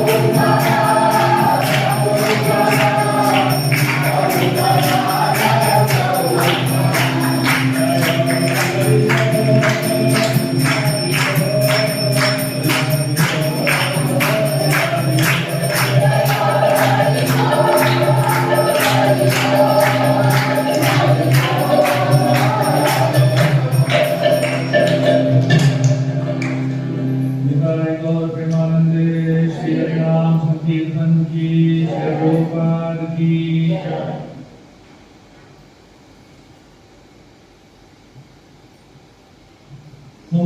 ओम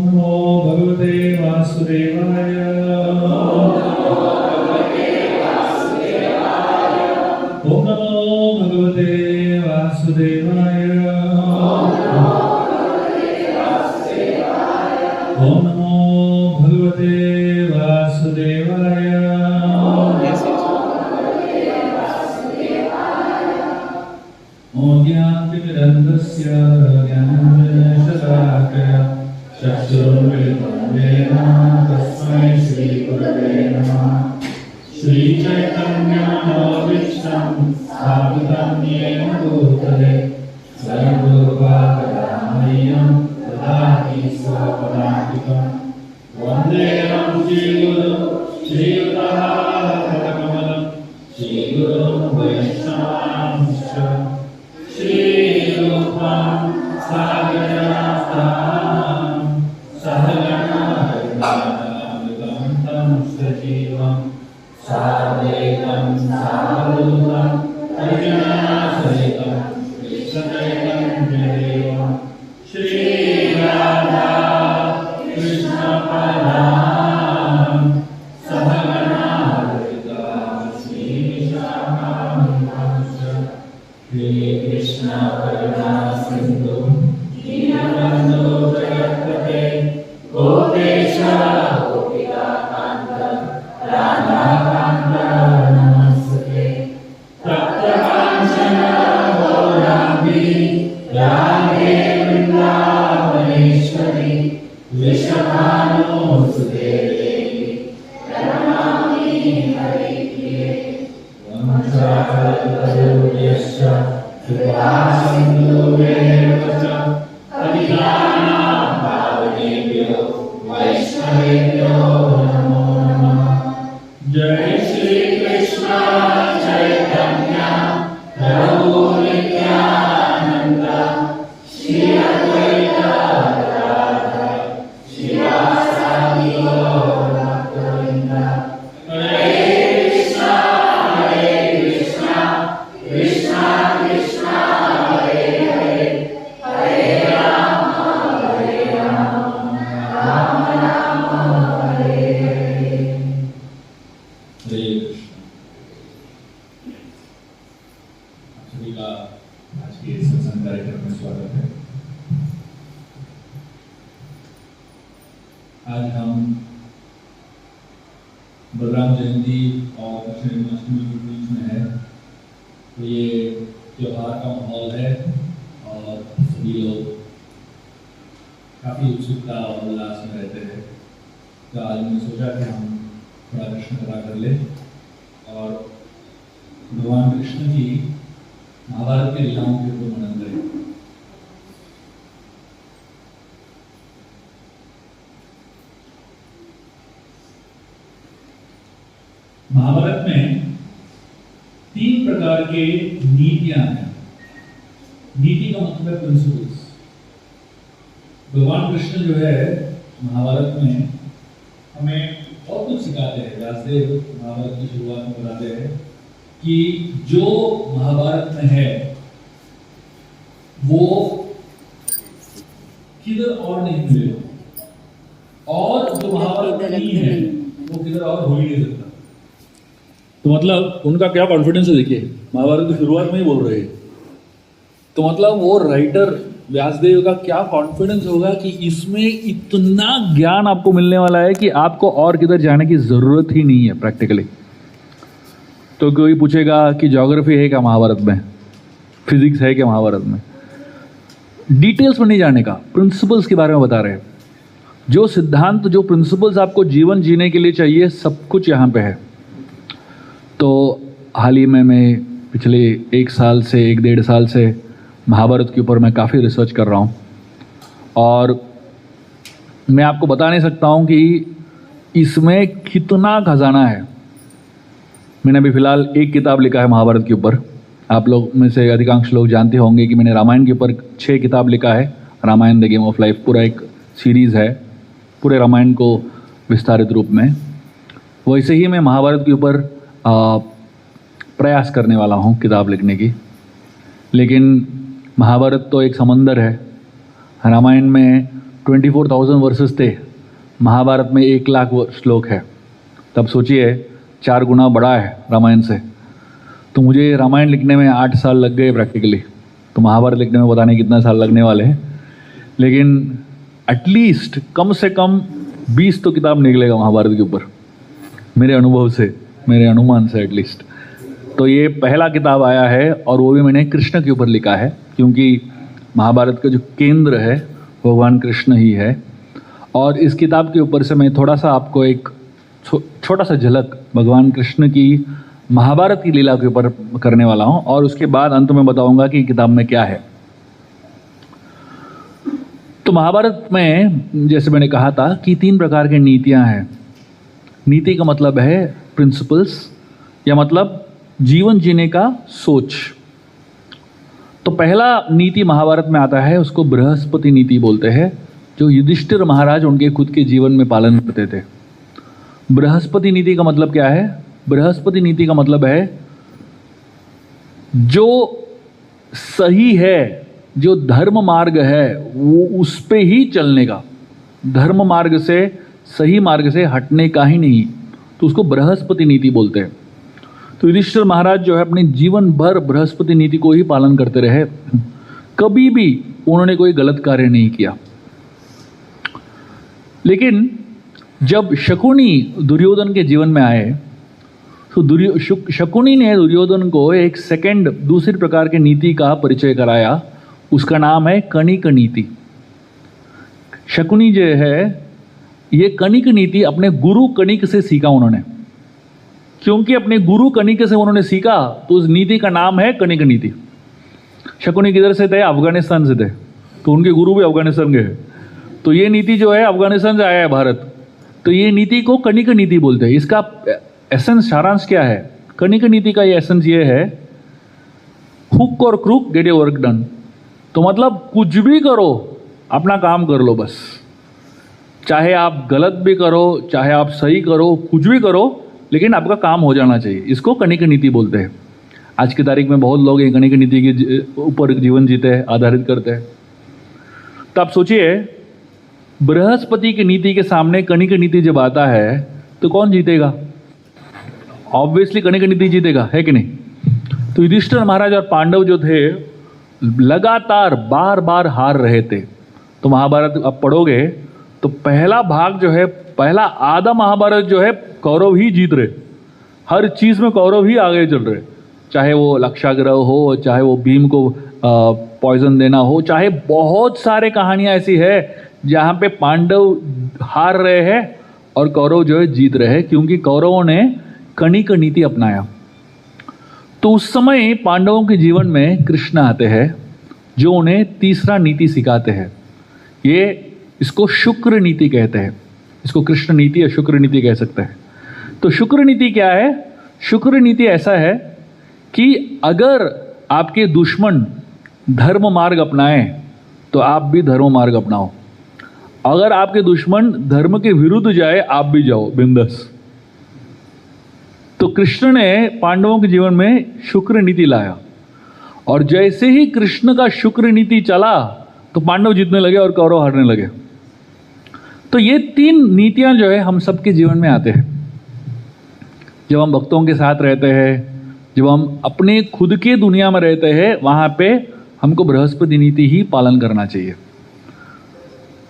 नमो भगवते वासुदेवाय। ओम नमो भगवते वासुदेवाय। ओम नमो भगवते वासुदेवाय। ओम ज्ञानतिमिरन्धस्य ज्ञानञ्जनशलाकया चक्षुरुन्मिलितं येन तस्मै श्रीगुरवे नमः। श्रीचैतन्यमनोभीष्टं स्थापितं येन भूतले सर्वभूतमय्यं ददाति स्वपदान्तिकं। वन्देऽहं श्रीगुरुं श्रीयुतापदकमलं श्रीगुरुं वैष्णवांश्च श्रीरूपं सागरनाथं सहगणमृतं तं सजीवं साद्वैतं सावधूतं परिजनसहितं कृष्णचैतन्यदेवं श्रीराधा कृष्णपदां सहगणमृतं श्रीशाखान्वितं हे कृष्ण करुणा सिन्धु दीनबन्धो जगत्पते गोपेश गोपिकान्त राधाकान्त नमस्ते। तप्तकाञ्चन गौराङ्गी राधे वृन्दावनेश्वरी वृषभानुसुते देवी प्रणमामि हरिप्रिये। वंशाकल्पतरुभ्यश्च कृपासिन्धुभ्येव च पतितानां पावनेभ्यो वैष्णवेभ्यो नमो नमः। जय श्री कृष्ण चैतन्य प्रभु नित्यानंद श्री अद्वैत गदाधर श्रीवासादि गौर भक्तवृंद। हरे कृष्ण कृष्ण कृष्ण हरे हरे हरे राम राम राम हरे हरे। हरे कृष्ण। सभी का आज के सत्संग कार्यक्रम में स्वागत है। आज हम बलराम जयंती और कृष्ण जन्माष्टमी के बीच में है, तो ये त्योहार का माहौल है और सभी लोग काफ़ी उत्सुकता और उल्लास में रहते हैं। तो आज मैंने सोचा कि हम थोड़ा कृष्ण कथा कर ले और भगवान कृष्ण की महाभारत की लीलाओं के ऊपर मनन करें। महाभारत में 3 प्रकार के नीतियां हैं। नीति का मतलब है प्रिंसिपल्स। भगवान कृष्ण जो है महाभारत में हमें बहुत कुछ सिखाते हैं। व्यासदेव महाभारत की शुरुआत में बताते हैं कि जो महाभारत में है वो किधर और नहीं मिलेगा, और जो महाभारत में नहीं है वो किधर और हो ही नहीं सकता। तो मतलब उनका क्या कॉन्फिडेंस है, देखिए महाभारत की शुरुआत में ही बोल रहे हैं। तो मतलब वो राइटर व्यासदेव का क्या कॉन्फिडेंस होगा कि इसमें इतना ज्ञान आपको मिलने वाला है कि आपको और किधर जाने की जरूरत ही नहीं है प्रैक्टिकली। तो कोई पूछेगा कि ज्योग्राफी है क्या महाभारत में, फिजिक्स है क्या महाभारत में, डिटेल्स में नहीं जाने का, प्रिंसिपल्स के बारे में बता रहे हैं। जो सिद्धांत, जो प्रिंसिपल्स आपको जीवन जीने के लिए चाहिए, सब कुछ यहाँ पे है। तो हाल ही में मैं पिछले 1 साल से महाभारत के ऊपर मैं काफ़ी रिसर्च कर रहा हूँ और मैं आपको बता नहीं सकता हूँ कि इसमें कितना खजाना है। मैंने अभी फ़िलहाल एक किताब लिखा है महाभारत के ऊपर। आप लोग में से अधिकांश लोग जानते होंगे कि मैंने रामायण के ऊपर 6 किताब लिखा है। Ramayana the game of life पूरा एक सीरीज़ है, पूरे रामायण को विस्तारित रूप में। वैसे ही मैं महाभारत के ऊपर प्रयास करने वाला हूँ किताब लिखने की। लेकिन महाभारत तो एक समंदर है। रामायण में 24,000 वर्सेस थे, महाभारत में 1 लाख श्लोक है। तब सोचिए 4 गुना बड़ा है रामायण से। तो मुझे रामायण लिखने में 8 साल लग गए प्रैक्टिकली, तो महाभारत लिखने में पता नहीं कितना साल लगने वाले हैं। लेकिन एटलीस्ट कम से कम 20 तो किताब निकलेगा महाभारत के ऊपर, मेरे अनुभव से, मेरे अनुमान से एटलीस्ट। तो ये पहला किताब आया है और वो भी मैंने कृष्ण के ऊपर लिखा है, क्योंकि महाभारत का जो केंद्र है भगवान कृष्ण ही है। और इस किताब के ऊपर से मैं थोड़ा सा आपको एक छोटा सा झलक भगवान कृष्ण की महाभारत की लीला के ऊपर करने वाला हूँ और उसके बाद अंत में बताऊंगा कि किताब में क्या है। तो महाभारत में जैसे मैंने कहा था कि 3 प्रकार की नीतियाँ हैं। नीति का मतलब है प्रिंसिपल्स, या मतलब जीवन जीने का सोच। तो पहला नीति महाभारत में आता है, उसको बृहस्पति नीति बोलते हैं, जो युधिष्ठिर महाराज उनके खुद के जीवन में पालन करते थे। बृहस्पति नीति का मतलब क्या है? बृहस्पति नीति का मतलब है जो सही है, जो धर्म मार्ग है वो उस पे ही चलने का, धर्म मार्ग से, सही मार्ग से हटने का ही नहीं, तो उसको बृहस्पति नीति बोलते हैं। तो युधिष्ठिर महाराज जो है अपने जीवन भर बृहस्पति नीति को ही पालन करते रहे, कभी भी उन्होंने कोई गलत कार्य नहीं किया। लेकिन जब शकुनी दुर्योधन के जीवन में आए तो शकुनी ने दुर्योधन को एक सेकंड दूसरी प्रकार की नीति का परिचय कराया, उसका नाम है कणिक नीति। शकुनी जो है ये कणिक नीति अपने गुरु कणिक से सीखा उन्होंने, क्योंकि अपने गुरु कणिक से उन्होंने सीखा तो उस नीति का नाम है कणिक नीति। शकुनी किधर से थे? अफगानिस्तान से थे, तो उनके गुरु भी अफगानिस्तान के हैं। तो ये नीति जो है अफगानिस्तान से आया है भारत, तो ये नीति को कणिक नीति बोलते हैं। इसका एसेंस, सारांश क्या है? कणिक नीति का ये एसेंस ये है, हुक और crook get your work done. तो मतलब कुछ भी करो, अपना काम कर लो बस, चाहे आप गलत भी करो, चाहे आप सही करो, कुछ भी करो, लेकिन आपका काम हो जाना चाहिए। इसको कणिक नीति बोलते हैं। आज की तारीख में बहुत लोग कणिक नीति के ऊपर जीवन जीते हैं, आधारित करते हैं। तो आप सोचिए, बृहस्पति की नीति के सामने कणिक नीति जब आता है तो कौन जीतेगा? ऑब्वियसली कणिक नीति जीतेगा, है कि नहीं? तो युधिष्ठिर महाराज और पांडव जो थे लगातार बार बार हार रहे थे। तो महाभारत आप पढ़ोगे तो पहला भाग जो है, पहला आधा महाभारत जो है कौरव ही जीत रहे, हर चीज में कौरव ही आगे चल रहे, चाहे वो लक्षाग्रह हो, चाहे वो भीम को पॉइजन देना हो, चाहे बहुत सारे कहानियां ऐसी है जहां पे पांडव हार रहे हैं और कौरव जो है जीत रहे हैं, क्योंकि कौरवों ने कणिक नीति अपनाया। तो उस समय पांडवों के जीवन में कृष्ण आते हैं जो उन्हें तीसरा नीति सिखाते हैं। इसको शुक्र नीति कहते हैं, इसको कृष्ण नीति या शुक्र नीति कह सकते हैं। तो शुक्र नीति क्या है? शुक्र नीति ऐसा है कि अगर आपके दुश्मन धर्म मार्ग अपनाएं तो आप भी धर्म मार्ग अपनाओ, अगर आपके दुश्मन धर्म के विरुद्ध जाए आप भी जाओ बिंदास। तो कृष्ण ने पांडवों के जीवन में शुक्र नीति लाया, और जैसे ही कृष्ण का शुक्र नीति चला तो पांडव जीतने लगे और कौरव हारने लगे। तो ये 3 नीतियां जो है हम सबके जीवन में आते हैं। जब हम भक्तों के साथ रहते हैं, जब हम अपने खुद के दुनिया में रहते हैं, वहां पे हमको बृहस्पति नीति ही पालन करना चाहिए।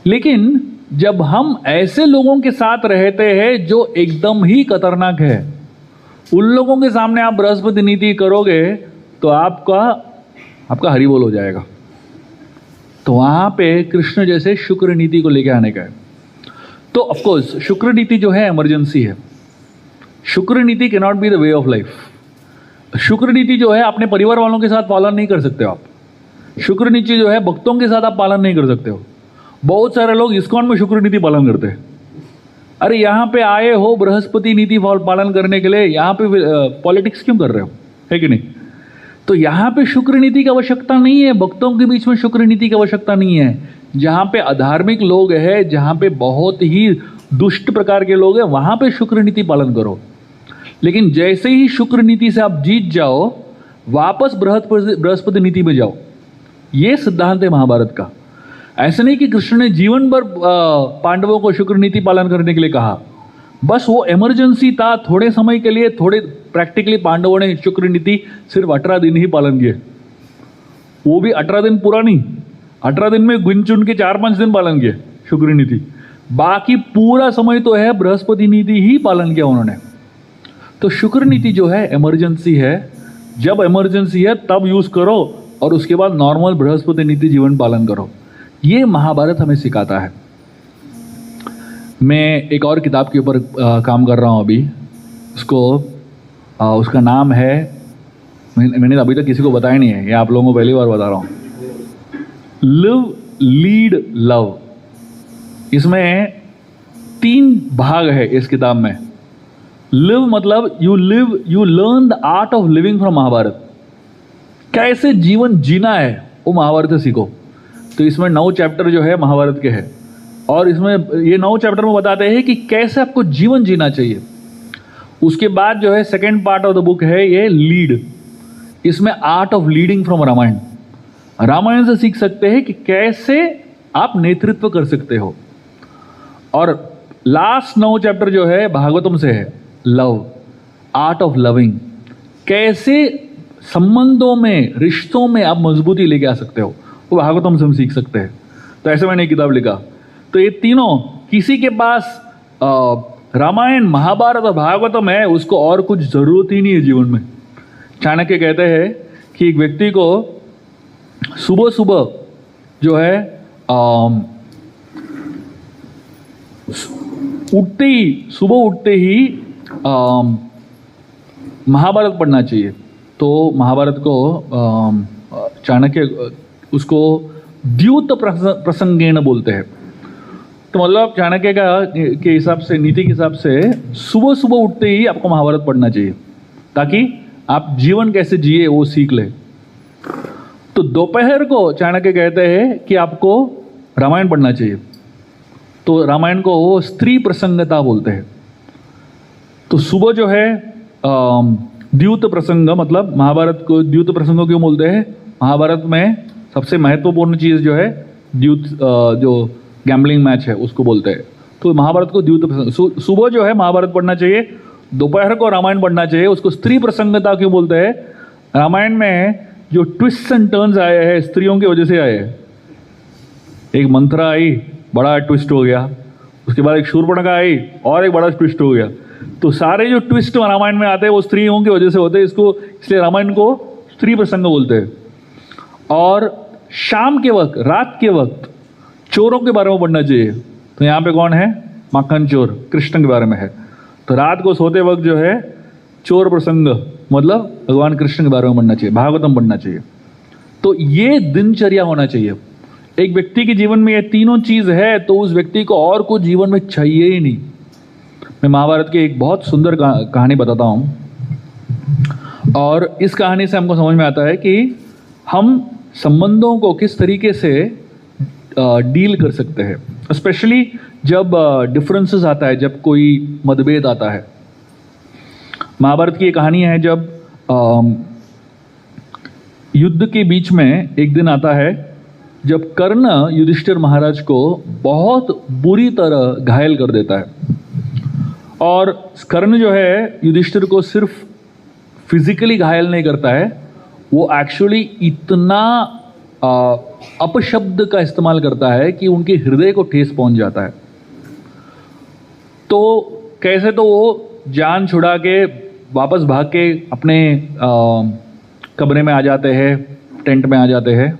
लेकिन जब हम ऐसे लोगों के साथ रहते हैं जो एकदम ही खतरनाक है, उन लोगों के सामने आप बृहस्पति नीति करोगे तो आपका हरि बोल हो जाएगा। तो वहां पे कृष्ण जैसे शुक्र नीति को लेके आने का है। तो ऑफ कोर्स शुक्र नीति जो है इमरजेंसी है। शुक्र नीति can not be the way of life. शुक्र नीति जो है अपने परिवार वालों के साथ पालन नहीं कर सकते हो आप। शुक्र नीति जो है भक्तों के साथ आप पालन नहीं कर सकते हो। बहुत सारे लोग इस्कॉन में शुक्र नीति पालन करते हैं। अरे यहाँ पे आए हो बृहस्पति नीति पालन करने के लिए, यहाँ पे पॉलिटिक्स क्यों कर रहे हो, है कि नहीं? तो यहाँ पे शुक्र नीति की आवश्यकता नहीं है, भक्तों के बीच में शुक्र नीति की आवश्यकता नहीं है। जहाँ पे अधार्मिक लोग हैं, जहाँ पे बहुत ही दुष्ट प्रकार के लोग हैं, वहाँ पे शुक्र नीति पालन करो। लेकिन जैसे ही शुक्र नीति से आप जीत जाओ, वापस बृहस्पति नीति में जाओ। ये सिद्धांत है महाभारत का। ऐसा नहीं कि कृष्ण ने जीवन भर पांडवों को शुक्र नीति पालन करने के लिए कहा, बस वो इमरजेंसी था, थोड़े समय के लिए, थोड़े प्रैक्टिकली पांडवों ने शुक्र नीति सिर्फ 18 दिन ही पालन किए। वो भी 18 दिन पूरा नहीं, 18 दिन में गिन चुन के 4-5 दिन पालन किए शुक्र नीति। बाकी पूरा समय तो है बृहस्पति नीति ही पालन किया उन्होंने। तो शुक्र नीति जो है इमरजेंसी है, जब इमरजेंसी है तब यूज करो, और उसके बाद नॉर्मल बृहस्पति नीति जीवन पालन करो। ये महाभारत हमें सिखाता है। मैं एक और किताब के ऊपर काम कर रहा हूँ अभी, उसका नाम है, मैंने अभी तक किसी को बताया नहीं है, ये आप लोगों को पहली बार बता रहा हूँ, लिव लीड लव। इसमें 3 भाग है इस किताब में। लिव मतलब you learn the art of living from Mahabharata. कैसे जीवन जीना है वो महाभारत से सीखो। तो इसमें 9 चैप्टर जो है महाभारत के हैं, और इसमें ये 9 चैप्टर में बताते हैं कि कैसे आपको जीवन जीना चाहिए। उसके बाद जो है second part of the book है ये लीड। इसमें art of leading from Ramayana. Ramayana से सीख सकते हैं कि कैसे आप नेतृत्व कर सकते हो। और लास्ट 9 चैप्टर जो है भागवतम से है, लव, आर्ट ऑफ लविंग। कैसे संबंधों में, रिश्तों में आप मजबूती लेके आ सकते हो, वो भागवतम से हम सीख सकते हैं। तो ऐसे मैंने एक किताब लिखा। तो ये तीनों, किसी के पास रामायण, महाभारत और भागवतम है, उसको और कुछ जरूरत ही नहीं है जीवन में। चाणक्य कहते हैं कि एक व्यक्ति को सुबह सुबह जो है सुबह उठते ही महाभारत पढ़ना चाहिए। तो महाभारत को चाणक्य उसको द्यूत प्रसंगेण बोलते हैं। तो मतलब चाणक्य के हिसाब से, नीति के हिसाब से सुबह सुबह उठते ही आपको महाभारत पढ़ना चाहिए, ताकि आप जीवन कैसे जिए वो सीख ले। तो दोपहर को चाणक्य कहते हैं कि आपको रामायण पढ़ना चाहिए। तो रामायण को वो स्त्री प्रसंगता बोलते हैं। तो सुबह जो है द्यूत प्रसंग, मतलब महाभारत को द्यूत प्रसंग क्यों बोलते हैं? महाभारत में सबसे महत्वपूर्ण चीज़ जो है द्यूत, जो गैम्बलिंग मैच है उसको बोलते हैं। तो महाभारत को द्यूत प्रसंग, सुबह जो है महाभारत पढ़ना चाहिए, दोपहर को रामायण पढ़ना चाहिए। उसको स्त्री प्रसंगता क्यों बोलते हैं? रामायण में जो ट्विस्ट एंड टर्न्स आए हैं स्त्रियों की वजह से आए हैं। एक मंथरा आई, बड़ा ट्विस्ट हो गया। उसके बाद एक शूर्पणखा आई और एक बड़ा ट्विस्ट हो गया। तो सारे जो ट्विस्ट रामायण में आते हैं वो स्त्रियों की वजह से होते हैं। इसलिए रामायण को स्त्री प्रसंग बोलते हैं। और शाम के वक्त, रात के वक्त चोरों के बारे में पढ़ना चाहिए। तो यहाँ पे कौन है? माखन चोर, कृष्ण के बारे में है। तो रात को सोते वक्त जो है चोर प्रसंग, मतलब भगवान कृष्ण के बारे में पढ़ना चाहिए, भागवतम पढ़ना चाहिए। तो ये दिनचर्या होना चाहिए। एक व्यक्ति के जीवन में ये तीनों चीज है तो उस व्यक्ति को और कुछ जीवन में चाहिए ही नहीं। मैं महाभारत की एक बहुत सुंदर कहानी बताता हूँ, और इस कहानी से हमको समझ में आता है कि हम संबंधों को किस तरीके से डील कर सकते हैं, स्पेशली जब डिफरेंसेस आता है, जब कोई मतभेद आता है। महाभारत की एक कहानी है जब युद्ध के बीच में एक दिन आता है जब कर्ण युधिष्ठिर महाराज को बहुत बुरी तरह घायल कर देता है। और कर्ण जो है युधिष्ठिर को सिर्फ फिजिकली घायल नहीं करता है, वो एक्चुअली इतना अपशब्द का इस्तेमाल करता है कि उनके हृदय को ठेस पहुंच जाता है। तो कैसे, तो वो जान छुड़ा के वापस भाग के अपने कमरे में आ जाते हैं, टेंट में आ जाते हैं।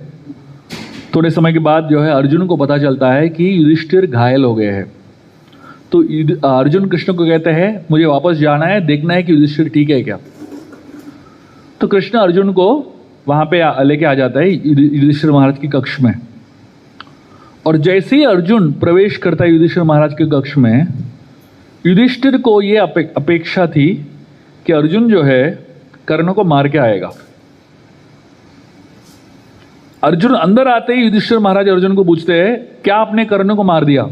थोड़े समय के बाद जो है अर्जुन को पता चलता है कि युधिष्ठिर घायल हो गए हैं। तो अर्जुन कृष्ण को कहते हैं मुझे वापस जाना है, देखना है कि युधिष्ठिर ठीक है क्या। तो कृष्ण अर्जुन को वहां पे लेके आ जाता है युधिष्ठिर महाराज की कक्ष में। और जैसे ही अर्जुन प्रवेश करता है युधिष्ठिर महाराज के कक्ष में, युधिष्ठिर को ये अपेक्षा थी कि अर्जुन जो है कर्ण को मार के आएगा। अर्जुन अंदर आते ही युधिष्ठिर महाराज अर्जुन को पूछते हैं क्या आपने कर्ण को मार दिया।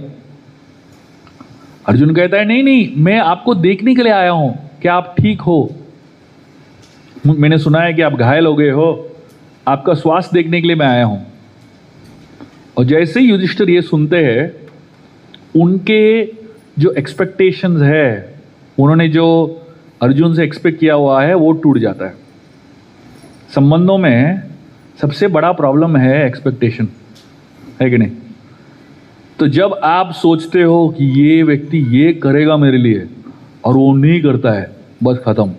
अर्जुन कहता है नहीं नहीं, मैं आपको देखने के लिए आया हूं कि आप ठीक हो। मैंने सुना है कि आप घायल हो गए हो, आपका स्वास्थ्य देखने के लिए मैं आया हूं। और जैसे ही युधिष्ठिर ये सुनते हैं, उनके जो एक्सपेक्टेशंस है, उन्होंने जो अर्जुन से एक्सपेक्ट किया हुआ है वो टूट जाता है। संबंधों में सबसे बड़ा प्रॉब्लम है एक्सपेक्टेशन, है कि नहीं। तो जब आप सोचते हो कि ये व्यक्ति ये करेगा मेरे लिए और वो नहीं करता है, बस खत्म,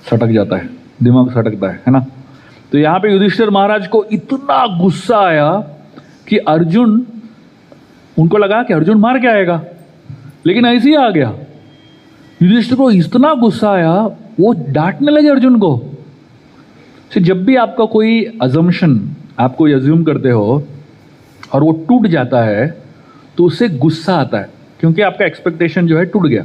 सटक जाता है, दिमाग सटकता है ना। तो यहां पे युधिष्ठिर महाराज को इतना गुस्सा आया कि अर्जुन, उनको लगा कि अर्जुन मार के आएगा, लेकिन ऐसे ही आ गया। युधिष्ठिर को इतना गुस्सा आया, वो डांटने लगे अर्जुन को। तो जब भी आपका कोई अजम्पशन, आप कोई अज्यूम करते हो और वो टूट जाता है, तो उससे गुस्सा आता है, क्योंकि आपका एक्सपेक्टेशन जो है टूट गया।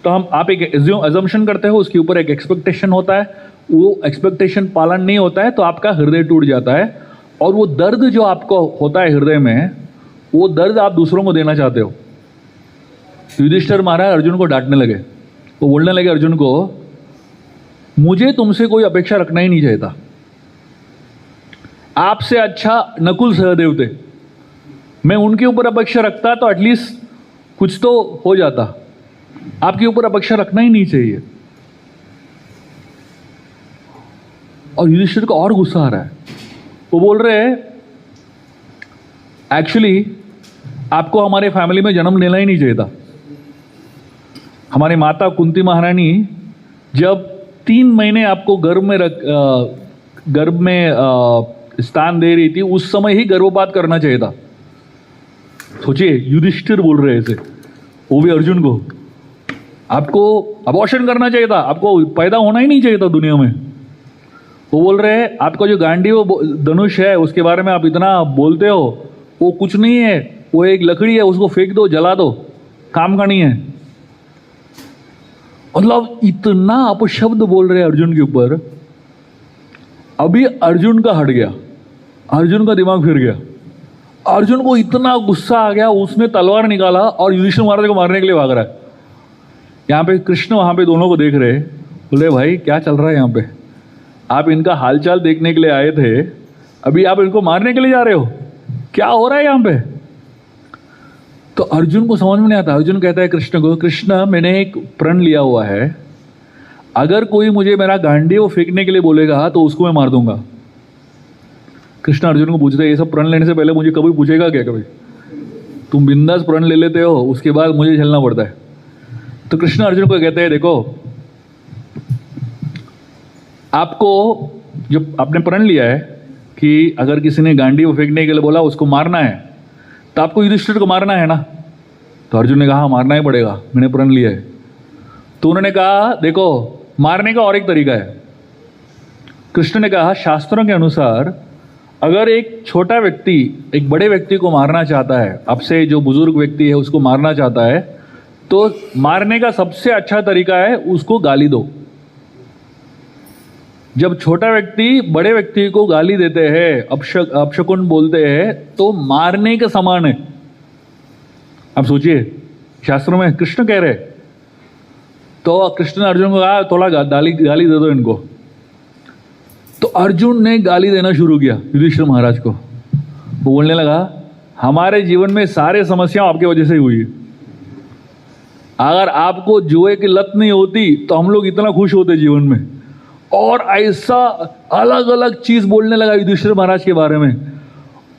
तो आप एक अजम्पशन करते हो, उसके ऊपर एक एक्सपेक्टेशन होता है, वो एक्सपेक्टेशन पालन नहीं होता है तो आपका हृदय टूट जाता है। और वो दर्द जो आपको होता है हृदय में, वो दर्द आप दूसरों को देना चाहते हो। युधिष्ठिर महाराज अर्जुन को डांटने लगे। वो बोलने लगे अर्जुन को, मुझे तुमसे कोई अपेक्षा रखना ही नहीं चाहिए था। आपसे अच्छा नकुल सहदेव थे, मैं उनके ऊपर अपेक्षा रखता तो एटलीस्ट कुछ तो हो जाता। आपके ऊपर अपेक्षा रखना ही नहीं चाहिए। और युधिष्ठिर को और गुस्सा आ रहा है। वो बोल रहे हैं एक्चुअली आपको हमारे फैमिली में जन्म लेना ही नहीं चाहिए था। हमारी माता कुंती महारानी जब 3 महीने आपको गर्भ में स्थान दे रही थी, उस समय ही गर्भपात करना चाहिए था। सोचिए, युधिष्ठिर बोल रहे थे, वो भी अर्जुन को, आपको अबॉर्शन करना चाहिए था, आपको पैदा होना ही नहीं चाहिए था दुनिया में। वो बोल रहे हैं आपका जो गांडीव धनुष है उसके बारे में आप इतना बोलते हो, वो कुछ नहीं है, वो एक लकड़ी है, उसको फेंक दो, जला दो, काम का नहीं है। मतलब इतना अपशब्द बोल रहे हैं अर्जुन के ऊपर। अभी अर्जुन का हट गया, अर्जुन का दिमाग फिर गया। अर्जुन को इतना गुस्सा आ गया, उसने तलवार निकाला और युधिष्ठिर महाराज को मारने के लिए भाग रहा है। यहाँ पे कृष्ण वहां पे दोनों को देख रहे, बोले भाई क्या चल रहा है यहाँ पे, आप इनका हालचाल देखने के लिए आए थे, अभी आप इनको मारने के लिए जा रहे हो, क्या हो रहा है यहाँ पे। तो अर्जुन को समझ में नहीं आता। अर्जुन कहता है कृष्ण को, कृष्ण मैंने एक प्रण लिया हुआ है, अगर कोई मुझे मेरा गांडीव फेंकने के लिए बोलेगा तो उसको मैं मार दूंगा। कृष्ण अर्जुन को पूछते हैं ये सब प्रण लेने से पहले मुझे कभी पूछेगा क्या, कभी तुम बिंदास प्रण ले लेते हो, उसके बाद मुझे झेलना पड़ता है। तो कृष्ण अर्जुन को कहते हैं देखो, आपको जो आपने प्रण लिया है कि अगर किसी ने गांडीव फेंकने के लिए बोला उसको मारना है, तो आपको युधिष्ठिर को मारना है ना। तो अर्जुन ने कहा मारना ही पड़ेगा, मैंने प्रण लिया है। तो उन्होंने कहा देखो मारने का और एक तरीका है। कृष्ण ने कहा शास्त्रों के अनुसार अगर एक छोटा व्यक्ति एक बड़े व्यक्ति को मारना चाहता है, आपसे जो बुजुर्ग व्यक्ति है उसको मारना चाहता है, तो मारने का सबसे अच्छा तरीका है उसको गाली दो। जब छोटा व्यक्ति बड़े व्यक्ति को गाली देते हैं, अपशकुन बोलते हैं, तो मारने के समान है। आप सोचिए, शास्त्रों में कृष्ण कह रहे, तो कृष्ण ने अर्जुन को कहा थोड़ा गाली दे दो इनको। तो अर्जुन ने गाली देना शुरू किया युधिष्ठिर महाराज को। वो बोलने लगा हमारे जीवन में सारे समस्या आपके वजह से ही हुई है, अगर आपको जुए की लत नहीं होती तो हम लोग इतना खुश होते जीवन में। और ऐसा अलग अलग चीज बोलने लगा युधिष्ठिर महाराज के बारे में।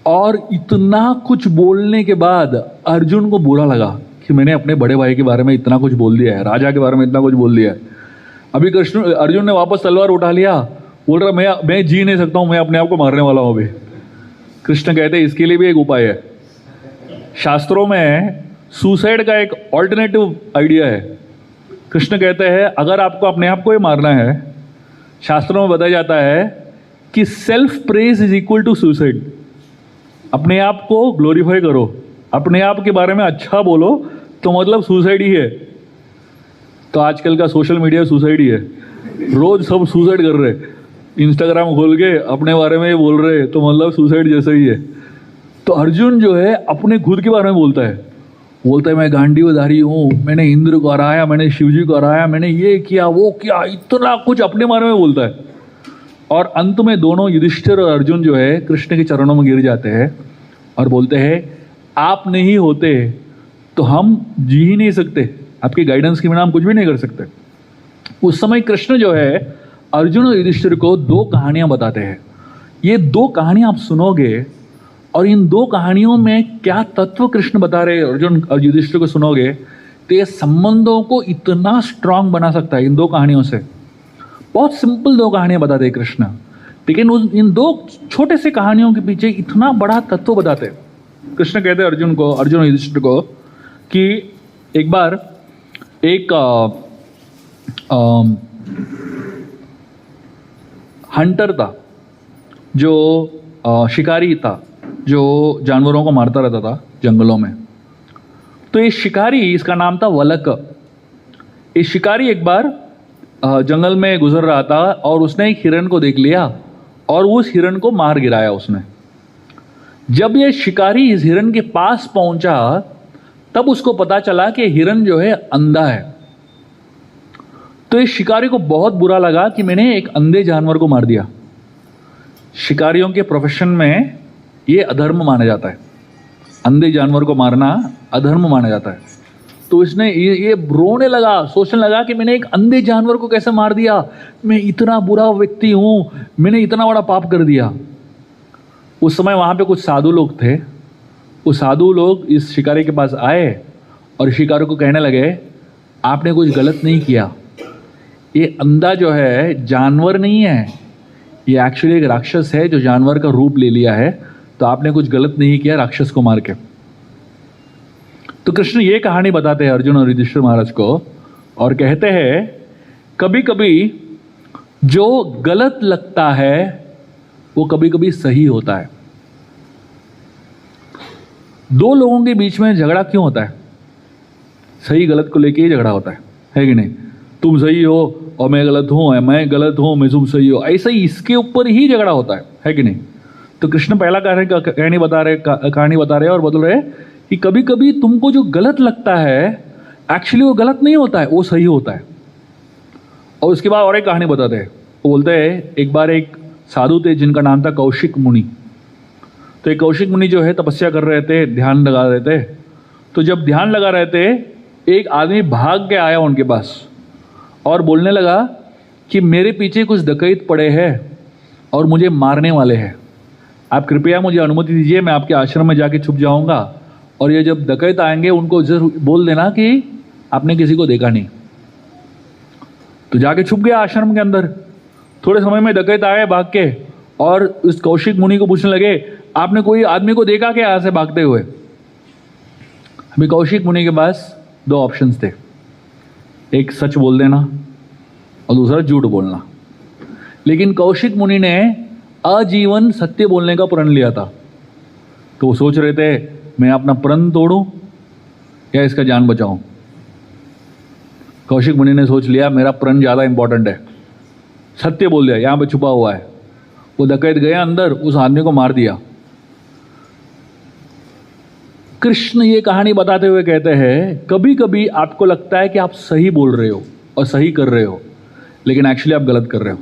और इतना कुछ बोलने के बाद अर्जुन को बुरा लगा कि मैंने अपने बड़े भाई के बारे में इतना कुछ बोल दिया है, राजा के बारे में इतना कुछ बोल दिया है। अभी अर्जुन ने वापस तलवार उठा लिया, बोल रहा मैं जी नहीं सकता हूं, मैं अपने आप को मारने वाला हूं अभी। कृष्ण कहते इसके लिए भी एक उपाय है। शास्त्रों में सुसाइड का एक ऑल्टरनेटिव आइडिया है। कृष्ण कहते हैं अगर आपको अपने आप को ही मारना है, शास्त्रों में बताया जाता है कि self praise is equal to suicide. अपने आप को ग्लोरीफाई करो, अपने आप के बारे में अच्छा बोलो, तो मतलब सुसाइड ही है। तो आजकल का सोशल मीडिया सुसाइड ही है, रोज सब सुसाइड कर रहे, इंस्टाग्राम खोल के अपने बारे में बोल रहे, तो मतलब सुसाइड जैसा ही है। तो अर्जुन जो है अपने खुद के बारे में बोलता है मैं गांडीवधारी हूँ, मैंने इंद्र को हराया, मैंने शिवजी को हराया, मैंने ये किया वो किया, इतना कुछ अपने बारे में बोलता है। और अंत में दोनों युधिष्ठिर और अर्जुन जो है कृष्ण के चरणों में गिर जाते हैं और बोलते हैं आप नहीं होते तो हम जी ही नहीं सकते, आपके गाइडेंस के बिना हम कुछ भी नहीं कर सकते। उस समय कृष्ण जो है अर्जुन और युधिष्ठिर को दो कहानियां बताते हैं। ये दो कहानियां आप सुनोगे और इन दो कहानियों में क्या तत्व कृष्ण बता रहे अर्जुन और युधिष्ठिर को सुनोगे तो ये संबंधों को इतना स्ट्रांग बना सकता है। इन दो कहानियों से बहुत सिंपल दो कहानियां बताते हैं कृष्ण, लेकिन इन दो छोटे से कहानियों के पीछे इतना बड़ा तत्व बताते हैं। कृष्ण कहते हैं अर्जुन और युधिष्ठिर को कि एक बार एक हंटर था, जो शिकारी था, जो जानवरों को मारता रहता था जंगलों में। तो ये शिकारी, इसका नाम था वलक। ये शिकारी एक बार जंगल में गुजर रहा था और उसने एक हिरन को देख लिया और उस हिरन को मार गिराया उसने। जब ये शिकारी इस हिरन के पास पहुंचा तब उसको पता चला कि हिरन जो है अंधा है। तो इस शिकारी को बहुत बुरा लगा कि मैंने एक अंधे जानवर को मार दिया। शिकारियों के प्रोफेशन में ये अधर्म माना जाता है, अंधे जानवर को मारना अधर्म माना जाता है। तो इसने ये रोने लगा, सोचने लगा कि मैंने एक अंधे जानवर को कैसे मार दिया, मैं इतना बुरा व्यक्ति हूँ, मैंने इतना बड़ा पाप कर दिया। उस समय वहाँ पे कुछ साधु लोग थे। वो साधु लोग इस शिकारी के पास आए और शिकारी को कहने लगे आपने कुछ गलत नहीं किया, ये अंधा जो है जानवर नहीं है, ये एक्चुअली एक राक्षस है जो जानवर का रूप ले लिया है, तो आपने कुछ गलत नहीं किया राक्षस को मार के। तो कृष्ण ये कहानी बताते हैं अर्जुन और युधिष्ठिर महाराज को और कहते हैं कभी कभी जो गलत लगता है वो कभी कभी सही होता है। दो लोगों के बीच में झगड़ा क्यों होता है? सही गलत को लेके ही झगड़ा होता है कि नहीं? तुम सही हो और मैं गलत हूं, मैं गलत हूं मैं तुम सही हो, ऐसा ही इसके ऊपर ही झगड़ा होता है कि नहीं? तो कृष्ण पहला कहानी बता रहे और बोल रहे कि कभी कभी तुमको जो गलत लगता है एक्चुअली वो गलत नहीं होता है, वो सही होता है। और उसके बाद और एक कहानी बताते हैं। वो बोलते हैं एक बार एक साधु थे जिनका नाम था कौशिक मुनि। तो एक कौशिक मुनि जो है तपस्या कर रहे थे, ध्यान लगा रहे थे। तो जब ध्यान लगा रहे थे एक आदमी भाग के आया उनके पास और बोलने लगा कि मेरे पीछे कुछ डकैत पड़े हैं और मुझे मारने वाले हैं, आप कृपया मुझे अनुमति दीजिए, मैं आपके आश्रम में जाके छुप जाऊंगा और ये जब डकैत आएंगे उनको जरूर बोल देना कि आपने किसी को देखा नहीं। तो जाके छुप गया आश्रम के अंदर। थोड़े समय में डकैत आए भाग के और उस कौशिक मुनि को पूछने लगे आपने कोई आदमी को देखा क्या यहाँ से भागते हुए? अभी कौशिक मुनि के पास दो ऑप्शंस थे, एक सच बोल देना और दूसरा झूठ बोलना। लेकिन कौशिक मुनि ने आजीवन सत्य बोलने का प्रण लिया था। तो वो सोच रहे थे मैं अपना प्रण तोड़ूं या इसका जान बचाऊं। कौशिक मुनि ने सोच लिया मेरा प्रण ज़्यादा इंपॉर्टेंट है, सत्य बोल दिया, यहाँ पे छुपा हुआ है। वो डकैत गया अंदर, उस आदमी को मार दिया। कृष्ण ये कहानी बताते हुए कहते हैं कभी कभी आपको लगता है कि आप सही बोल रहे हो और सही कर रहे हो, लेकिन एक्चुअली आप गलत कर रहे हो।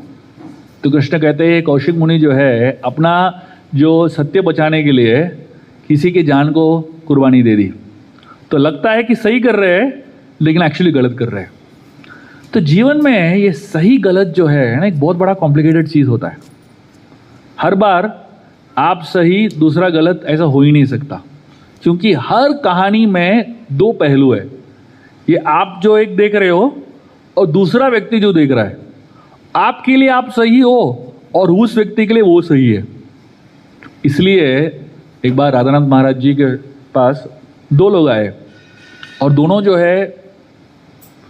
तो कृष्ण कहते हैं कौशिक मुनि जो है अपना जो सत्य बचाने के लिए किसी की जान को कुर्बानी दे दी। तो लगता है कि सही कर रहे हैं लेकिन एक्चुअली गलत कर रहे हैं। तो जीवन में ये सही गलत जो है ना एक बहुत बड़ा कॉम्प्लिकेटेड चीज़ होता है। हर बार आप सही दूसरा गलत ऐसा हो ही नहीं सकता, क्योंकि हर कहानी में दो पहलू है। ये आप जो एक देख रहे हो और दूसरा व्यक्ति जो देख रहा है। आपके लिए आप सही हो और उस व्यक्ति के लिए वो सही है। इसलिए एक बार राधानाथ महाराज जी के पास दो लोग आए और दोनों जो है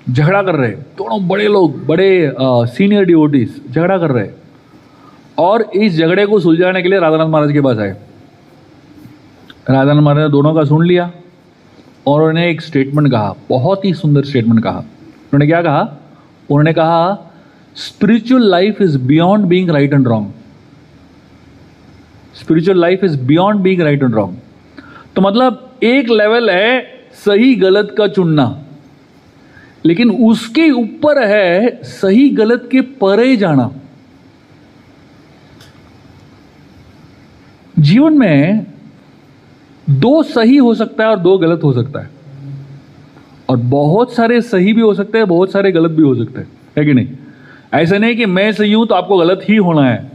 झगड़ा कर रहे हैं, दोनों बड़े लोग, बड़े सीनियर डिवोटीज झगड़ा कर रहे हैं। और इस झगड़े को सुलझाने के लिए राधानाथ महाराज के पास आए। राधानाथ महाराज ने दोनों का सुन लिया और उन्होंने एक स्टेटमेंट कहा, बहुत ही सुंदर स्टेटमेंट कहा। उन्होंने क्या कहा? उन्होंने कहा spiritual life is beyond being right and wrong. Spiritual life is beyond being right and wrong. तो मतलब एक लेवल है सही गलत का चुनना, लेकिन उसके ऊपर है सही गलत के परे जाना। जीवन में दो सही हो सकता है और दो गलत हो सकता है, और बहुत सारे सही भी हो सकते हैं, बहुत सारे गलत भी हो सकते हैं, है कि नहीं? ऐसा नहीं कि मैं सही हूं तो आपको गलत ही होना है।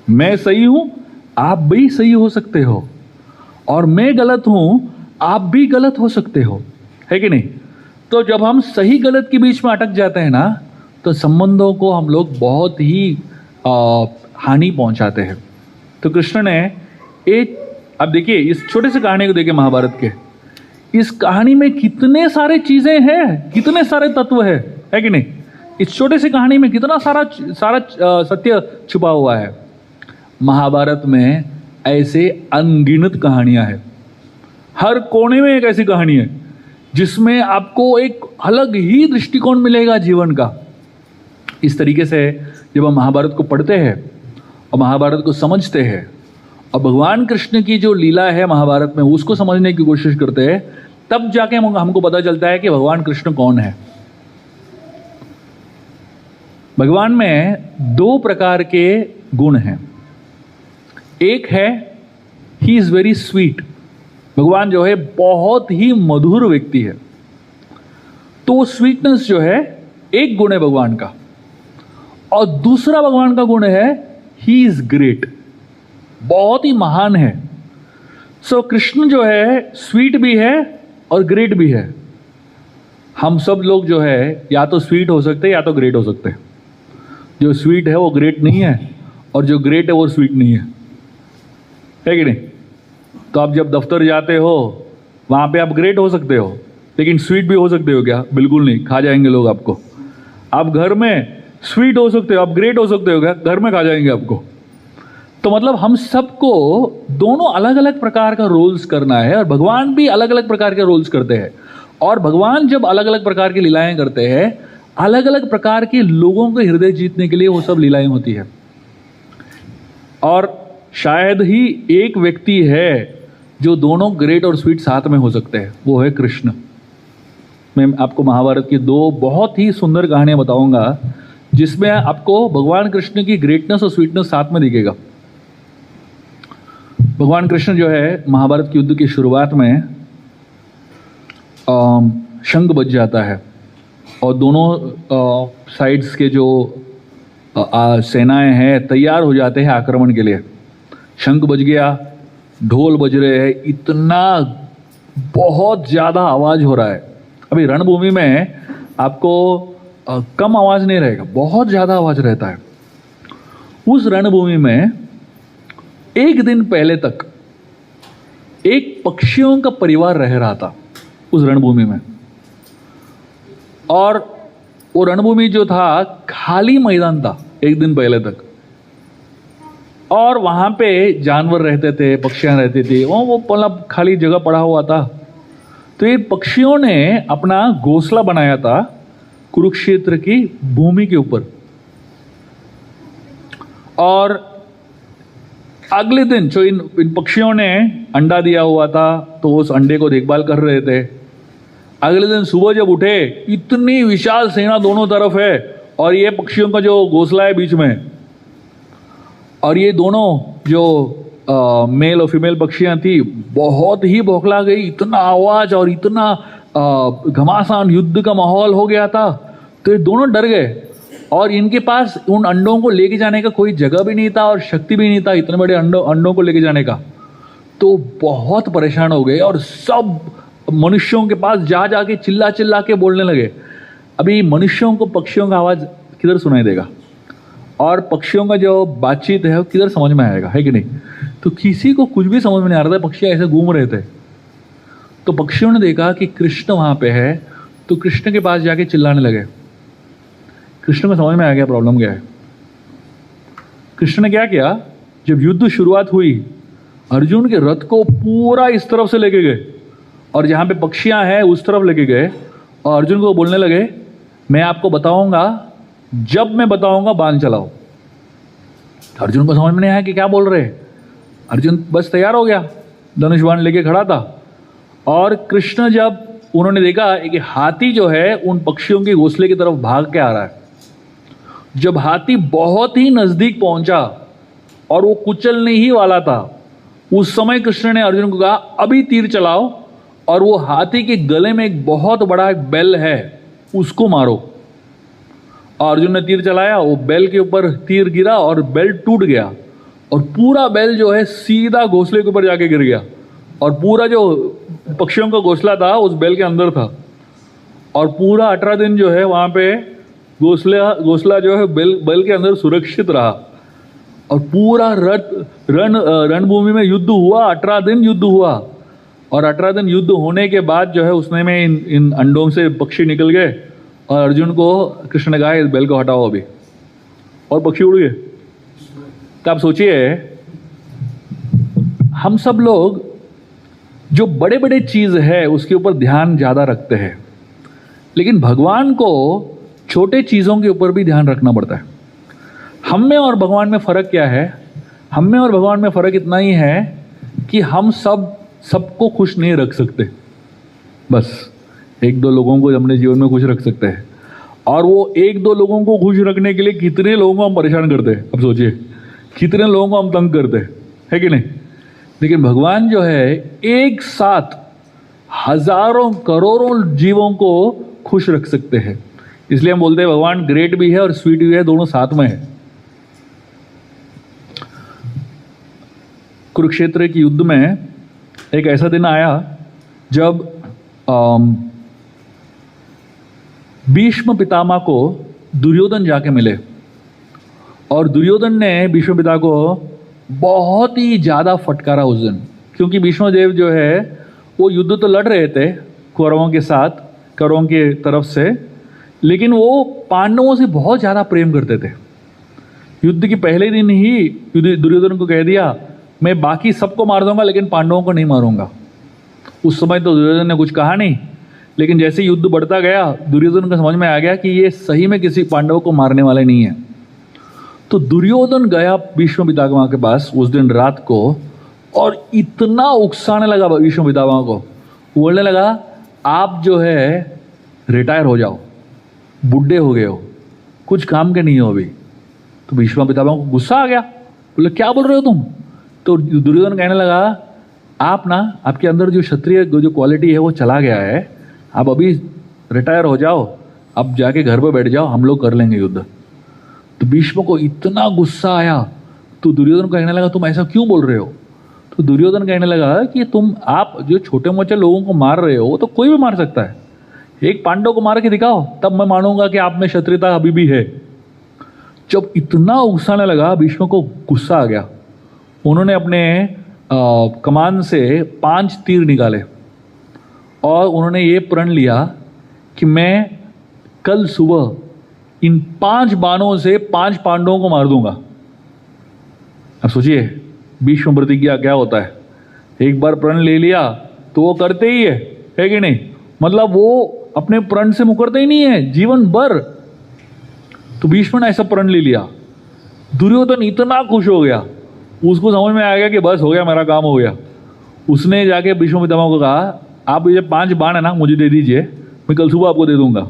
मैं सही हूं, आप भी सही हो सकते हो, और मैं गलत हूं, आप भी गलत हो सकते हो, है कि नहीं? तो जब हम सही गलत के बीच में अटक जाते हैं ना, तो संबंधों को हम लोग बहुत ही हानि पहुंचाते हैं। तो कृष्ण ने एक, अब देखिए इस छोटे से कहानी को देखिए महाभारत के, इस कहानी में कितने सारे चीजें हैं, कितने सारे तत्व है कि नहीं? इस छोटे से कहानी में कितना सारा सत्य छुपा हुआ है। महाभारत में ऐसे अनगिनत कहानियां हैं। हर कोने में एक ऐसी कहानी है जिसमें आपको एक अलग ही दृष्टिकोण मिलेगा जीवन का। इस तरीके से जब हम महाभारत को पढ़ते हैं और महाभारत को समझते हैं और भगवान कृष्ण की जो लीला है महाभारत में उसको समझने की कोशिश करते हैं, तब जाके हमको पता चलता है कि भगवान कृष्ण कौन है। भगवान में दो प्रकार के गुण हैं। एक है ही इज वेरी स्वीट। भगवान जो है बहुत ही मधुर व्यक्ति है। तो स्वीटनेस जो है एक गुण है भगवान का। और दूसरा भगवान का गुण है ही इज ग्रेट, बहुत ही महान है। सो कृष्ण जो है स्वीट भी है और ग्रेट भी है। हम सब लोग जो है या तो स्वीट हो सकते हैं या तो ग्रेट हो सकते हैं। जो स्वीट है वो ग्रेट नहीं है, और जो ग्रेट है वो स्वीट नहीं है कि नहीं? तो आप जब दफ्तर जाते हो वहां पे आप ग्रेट हो सकते हो, लेकिन स्वीट भी हो सकते हो क्या? बिल्कुल नहीं, खा जाएंगे लोग आपको। आप घर में स्वीट हो सकते हो, आप ग्रेट हो सकते हो क्या? घर में खा जाएंगे आपको। तो मतलब हम सबको दोनों अलग अलग प्रकार का रोल्स करना है, और भगवान भी अलग अलग प्रकार के रोल्स करते हैं। और भगवान जब अलग अलग प्रकार की लीलाएं करते हैं, अलग अलग प्रकार के लोगों के हृदय जीतने के लिए वो सब लीलाएं होती है। और शायद ही एक व्यक्ति है जो दोनों ग्रेट और स्वीट साथ में हो सकते हैं, वो है कृष्ण। मैं आपको महाभारत की दो बहुत ही सुंदर कहानियां बताऊंगा जिसमें आपको भगवान कृष्ण की ग्रेटनेस और स्वीटनेस साथ में दिखेगा। भगवान कृष्ण जो है महाभारत के युद्ध की शुरुआत में शंख बज जाता है, और दोनों साइड्स के जो सेनाएं हैं तैयार हो जाते हैं आक्रमण के लिए। शंख बज गया, ढोल बज रहे हैं, इतना बहुत ज़्यादा आवाज़ हो रहा है। अभी रणभूमि में आपको कम आवाज़ नहीं रहेगा, बहुत ज़्यादा आवाज़ रहता है। उस रणभूमि में एक दिन पहले तक एक पक्षियों का परिवार रह रहा था उस रणभूमि में, और वो रणभूमि जो था खाली मैदान था एक दिन पहले तक, और वहां पे जानवर रहते थे, पक्षियां रहती थी, वो मतलब खाली जगह पड़ा हुआ था। तो ये पक्षियों ने अपना घोंसला बनाया था कुरुक्षेत्र की भूमि के ऊपर, और अगले दिन जो इन पक्षियों ने अंडा दिया हुआ था तो उस अंडे को देखभाल कर रहे थे। अगले दिन सुबह जब उठे, इतनी विशाल सेना दोनों तरफ है, और ये पक्षियों का जो घोंसला है बीच में, और ये दोनों जो मेल और फीमेल पक्षियां थी बहुत ही बौखला गई। इतना आवाज और इतना घमासान युद्ध का माहौल हो गया था, तो ये दोनों डर गए, और इनके पास उन अंडों को लेके जाने का कोई जगह भी नहीं था और शक्ति भी नहीं था इतने बड़े अंडों को लेके जाने का। तो बहुत परेशान हो गए, और सब मनुष्यों के पास जा जाके चिल्ला चिल्ला के बोलने लगे। अभी मनुष्यों को पक्षियों का आवाज़ किधर सुनाई देगा, और पक्षियों का जो बातचीत है वो किधर समझ में आएगा, है कि नहीं? तो किसी को कुछ भी समझ में नहीं आ रहा था, पक्षी ऐसे घूम रहे थे। तो पक्षियों ने देखा कि कृष्ण वहां पे है, तो कृष्ण के पास जाके चिल्लाने लगे। कृष्ण को समझ में आ गया प्रॉब्लम क्या है। कृष्ण ने क्या किया, जब युद्ध शुरुआत हुई, अर्जुन के रथ को पूरा इस तरफ से लेके गए और जहां पे पक्षियां हैं उस तरफ लेके गए, और अर्जुन को बोलने लगे, मैं आपको बताऊंगा, जब मैं बताऊंगा बाण चलाओ। अर्जुन को समझ में नहीं आया कि क्या बोल रहे हैं। अर्जुन बस तैयार हो गया, धनुष बाण लेके खड़ा था। और कृष्ण जब उन्होंने देखा कि हाथी जो है उन पक्षियों के घोंसले की तरफ भाग के आ रहा है, जब हाथी बहुत ही नजदीक पहुंचा और वो कुचलने ही वाला था, उस समय कृष्ण ने अर्जुन को कहा, अभी तीर चलाओ और वो हाथी के गले में एक बहुत बड़ा एक बेल है, उसको मारो। और अर्जुन ने तीर चलाया, वो बेल के ऊपर तीर गिरा और बेल टूट गया, और पूरा बेल जो है सीधा घोंसले के ऊपर जाके गिर गया, और पूरा जो पक्षियों का घोंसला था उस बेल के अंदर था। और पूरा 18 दिन जो है वहां पे घोंसला जो है बेल के अंदर सुरक्षित रहा। और पूरा रणभूमि में युद्ध हुआ, 18 दिन युद्ध हुआ। और 18 दिन युद्ध होने के बाद जो है उसने में इन अंडों से पक्षी निकल गए, और अर्जुन को कृष्ण ने कहा, इस बेल को हटाओ अभी, और पक्षी उड़ गए। तो आप सोचिए, हम सब लोग जो बड़े बड़े चीज है उसके ऊपर ध्यान ज्यादा रखते हैं, लेकिन भगवान को छोटे चीजों के ऊपर भी ध्यान रखना पड़ता है। हम में और भगवान में फर्क क्या है? हम में और भगवान में फर्क इतना ही है कि हम सबको खुश नहीं रख सकते। बस एक दो लोगों को अपने जीवन में खुश रख सकते हैं, और वो एक दो लोगों को खुश रखने के लिए कितने लोगों को हम परेशान करते हैं। अब सोचिए, कितने लोगों को हम तंग करते हैं, है कि नहीं? लेकिन भगवान जो है एक साथ हजारों करोड़ों जीवों को खुश रख सकते हैं। इसलिए हम बोलते हैं भगवान ग्रेट भी है और स्वीट भी है, दोनों साथ में है। कुरुक्षेत्र के युद्ध में एक ऐसा दिन आया जब भीष्म पितामह को दुर्योधन जाके मिले, और दुर्योधन ने भीष्म पिता को बहुत ही ज्यादा फटकारा उस दिन, क्योंकि भीष्म देव जो है वो युद्ध तो लड़ रहे थे कौरवों के साथ, कौरवों के तरफ से, लेकिन वो पांडवों से बहुत ज्यादा प्रेम करते थे। युद्ध के पहले दिन ही दुर्योधन को कह दिया, मैं बाकी सबको मार दूंगा लेकिन पांडवों को नहीं मारूंगा। उस समय तो दुर्योधन ने कुछ कहा नहीं, लेकिन जैसे युद्ध बढ़ता गया दुर्योधन को समझ में आ गया कि ये सही में किसी पांडवों को मारने वाले नहीं है। तो दुर्योधन गया भीष्म पितामह के पास उस दिन रात को, और इतना उकसाने लगा भीष्म पितामह को, बोलने लगा, आप जो है रिटायर हो जाओ, बुढ़े हो गए हो, कुछ काम के नहीं हो अभी। तो भीष्म पितामह को गुस्सा आ गया, बोले क्या बोल रहे हो तुम? तो दुर्योधन कहने लगा, आप ना, आपके अंदर जो क्षत्रिय जो क्वालिटी है वो चला गया है, आप अभी रिटायर हो जाओ, अब जाके घर पर बैठ जाओ, हम लोग कर लेंगे युद्ध। तो भीष्म को इतना गुस्सा आया, तो दुर्योधन कहने लगा, तुम ऐसा क्यों बोल रहे हो? तो दुर्योधन कहने लगा कि आप जो छोटे मोटे लोगों को मार रहे हो तो कोई भी मार सकता है, एक पांडव को मार के दिखाओ, तब मैं मानूंगा कि आप में क्षत्रियता अभी भी है। जब इतना उकसाने लगा, भीष्म को गुस्सा आ गया। उन्होंने अपने कमान से 5 तीर निकाले, और उन्होंने ये प्रण लिया कि मैं कल सुबह इन 5 बाणों से 5 पांडवों को मार दूंगा। अब सोचिए भीष्म प्रतिज्ञा क्या होता है। एक बार प्रण ले लिया तो वो करते ही है कि नहीं? मतलब वो अपने प्रण से मुकरते ही नहीं है जीवन भर। तो भीष्म ने ऐसा प्रण ले लिया। दुर्योधन इतना खुश हो गया, उसको समझ में आ गया कि बस हो गया, मेरा काम हो गया। उसने जाके भीष्म पितामह को कहा, आप ये 5 बाण है ना मुझे दे दीजिए, मैं कल सुबह आपको दे दूंगा।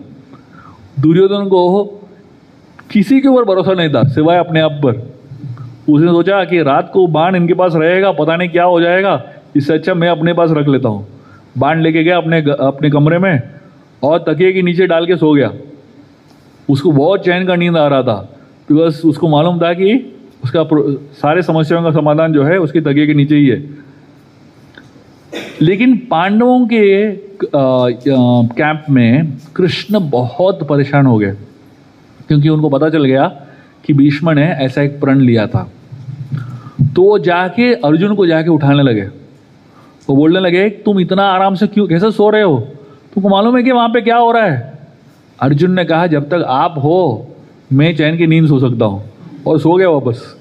दुर्योधन को किसी के ऊपर भरोसा नहीं था सिवाय अपने आप पर। उसने सोचा कि रात को बाण इनके पास रहेगा, पता नहीं क्या हो जाएगा, इससे अच्छा मैं अपने पास रख लेता हूँ। बाण लेके गया अपने कमरे में और तकिए के नीचे डाल के सो गया। उसको बहुत चैन का नींद आ रहा था, बिकॉज उसको मालूम था कि उसका सारे समस्याओं का समाधान जो है उसके तकिए के नीचे ही है। लेकिन पांडवों के कैंप में कृष्ण बहुत परेशान हो गए, क्योंकि उनको पता चल गया कि भीष्म ने ऐसा एक प्रण लिया था। तो वो जाके अर्जुन को जाके उठाने लगे। वो बोलने लगे तुम इतना आराम से क्यों कैसे सो रहे हो, तुमको मालूम है कि वहाँ पे क्या हो रहा है? अर्जुन ने कहा जब तक आप हो मैं चैन की नींद सो सकता हूँ, और सो गया वापस।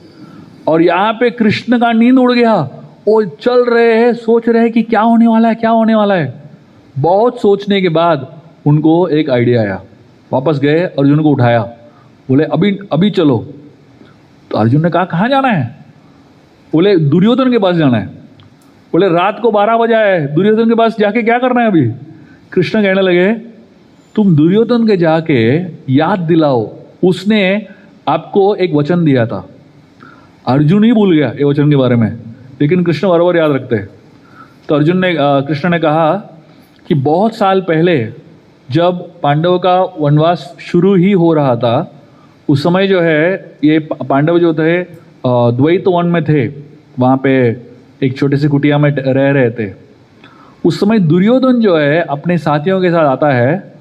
और यहाँ पे कृष्ण का नींद उड़ गया, वो चल रहे हैं सोच रहे हैं कि क्या होने वाला है, क्या होने वाला है। बहुत सोचने के बाद उनको एक आइडिया आया, वापस गए अर्जुन को उठाया, बोले अभी अभी चलो। तो अर्जुन ने कहा कहाँ जाना है? बोले दुर्योधन के पास जाना है। बोले रात को 12 बजा है, दुर्योधन के पास जाके क्या करना है अभी? कृष्ण कहने लगे तुम दुर्योधन के जाके याद दिलाओ, उसने आपको एक वचन दिया था। अर्जुन ही भूल गया ये वचन के बारे में, लेकिन कृष्ण बराबर याद रखते हैं। तो कृष्ण ने कहा कि बहुत साल पहले जब पांडव का वनवास शुरू ही हो रहा था, उस समय जो है ये पांडव जो थे द्वैत वन में थे, वहाँ पे एक छोटी सी कुटिया में रह रहे थे। उस समय दुर्योधन जो है अपने साथियों के साथ आता है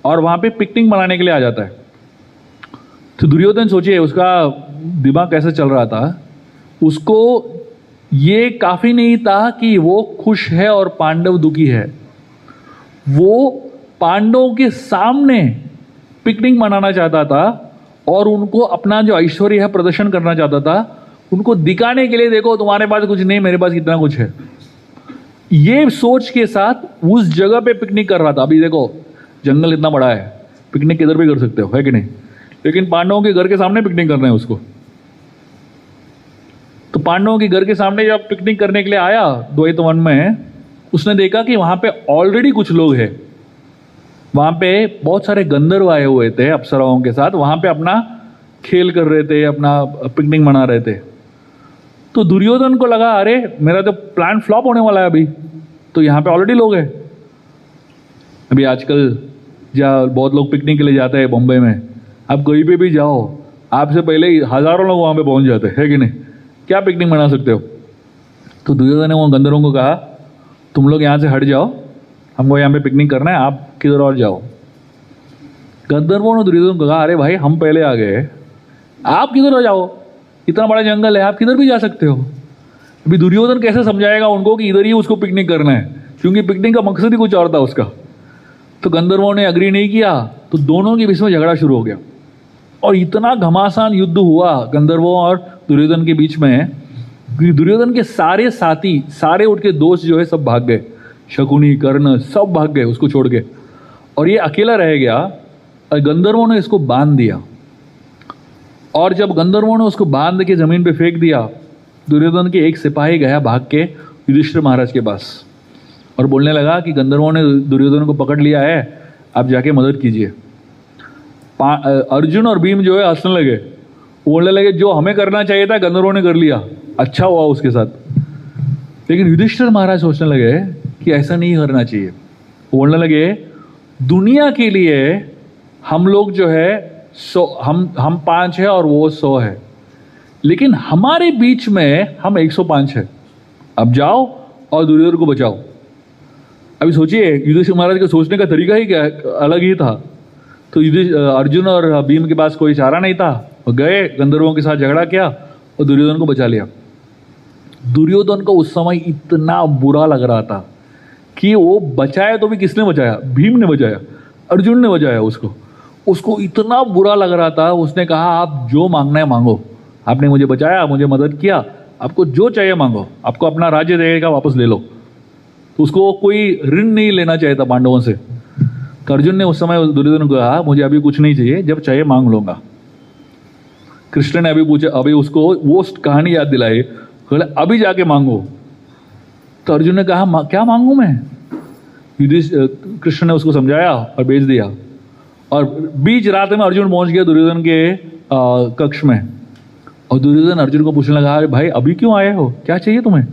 और वहाँ पे पिकनिक मनाने के लिए आ जाता है। तो दुर्योधन सोचिए उसका दिमाग कैसे चल रहा था, उसको ये काफ़ी नहीं था कि वो खुश है और पांडव दुखी है। वो पांडवों के सामने पिकनिक मनाना चाहता था और उनको अपना जो ऐश्वर्य है प्रदर्शन करना चाहता था, उनको दिखाने के लिए देखो तुम्हारे पास कुछ नहीं, मेरे पास कितना कुछ है। ये सोच के साथ उस जगह पे पिकनिक कर रहा था। अभी देखो जंगल इतना बड़ा है, पिकनिक किधर भी कर सकते हो, है कि नहीं? लेकिन पांडवों के घर के सामने पिकनिक करना है उसको। तो पांडवों के घर के सामने जब पिकनिक करने के लिए आया द्वैत वन में, उसने देखा कि वहां पे ऑलरेडी कुछ लोग हैं। वहां पे बहुत सारे गंधर्व आए हुए थे अप्सराओं के साथ, वहां पे अपना खेल कर रहे थे, अपना पिकनिक मना रहे थे। तो दुर्योधन को लगा अरे मेरा तो प्लान फ्लॉप होने वाला है अभी, तो यहाँ पे ऑलरेडी लोग हैं। अभी आजकल जहाँ बहुत लोग पिकनिक के लिए जाते हैं बॉम्बे में, आप कहीं पे भी जाओ आपसे पहले ही हजारों लोग वहाँ पे पहुँच जाते हैं, है कि नहीं? क्या पिकनिक मना सकते हो? तो दुर्योधन ने वो गंधर्वों को कहा तुम लोग यहाँ से हट जाओ, हमको यहाँ पे पिकनिक करना है, आप किधर और जाओ। गंधर्वों ने दुर्योधन को कहा अरे भाई हम पहले आ गए, आप किधर हो जाओ, इतना बड़ा जंगल है, आप किधर भी जा सकते हो। अभी दुर्योधन कैसे समझाएगा उनको कि इधर ही उसको पिकनिक करना है, क्योंकि पिकनिक का मकसद ही कुछ और था उसका। तो गंधर्वों ने अग्री नहीं किया, तो दोनों के बीच में झगड़ा शुरू हो गया और इतना घमासान युद्ध हुआ गंधर्वों और दुर्योधन के बीच में। दुर्योधन के सारे साथी, सारे उनके दोस्त जो है सब भाग गए, शकुनी कर्ण सब भाग गए उसको छोड़ के, और ये अकेला रह गया। और गंधर्वों ने इसको बांध दिया, और जब गंधर्वों ने उसको बांध के जमीन पे फेंक दिया, दुर्योधन के एक सिपाही गया भाग के युधिष्ठिर महाराज के पास और बोलने लगा कि गंधर्वों ने दुर्योधन को पकड़ लिया है, आप जाके मदद कीजिए। अर्जुन और भीम जो है हंसने लगे, बोलने लगे जो हमें करना चाहिए था गंधर्वों ने कर लिया, अच्छा हुआ उसके साथ। लेकिन युधिष्ठिर महाराज सोचने लगे कि ऐसा नहीं करना चाहिए। बोलने लगे दुनिया के लिए हम लोग जो है 100, हम 5 है और वो 100 है, लेकिन हमारे बीच में हम 105 है। अब जाओ और दुर्योधन को बचाओ। अभी सोचिए युधिष्ठिर महाराज के सोचने का तरीका ही क्या अलग ही था। तो अर्जुन और भीम के पास कोई चारा नहीं था, और गए गंधर्वों के साथ झगड़ा किया और दुर्योधन को बचा लिया। दुर्योधन को उस समय इतना बुरा लग रहा था कि वो बचाया तो भी किसने बचाया? भीम ने बचाया, अर्जुन ने बचाया उसको इतना बुरा लग रहा था। उसने कहा आप जो मांगना है मांगो, आपने मुझे बचाया, मुझे मदद किया, आपको जो चाहिए मांगो, आपको अपना राज्य देगा वापस ले लो। तो उसको कोई ऋण नहीं लेना चाहिए था पांडवों से। तो अर्जुन ने उस समय दुर्योधन को कहा मुझे अभी कुछ नहीं चाहिए, जब चाहिए मांग लूंगा। कृष्ण ने अभी पूछा, अभी उसको वो कहानी याद दिलाई, बोले अभी जाके मांगो। तो अर्जुन ने कहा क्या मांगू मैं? कृष्ण ने उसको समझाया और भेज दिया। और बीच रात में अर्जुन पहुंच गया दुर्योधन के कक्ष में, और दुर्योधन अर्जुन को पूछने लगा अरे भाई अभी क्यों आए हो, क्या चाहिए तुम्हें?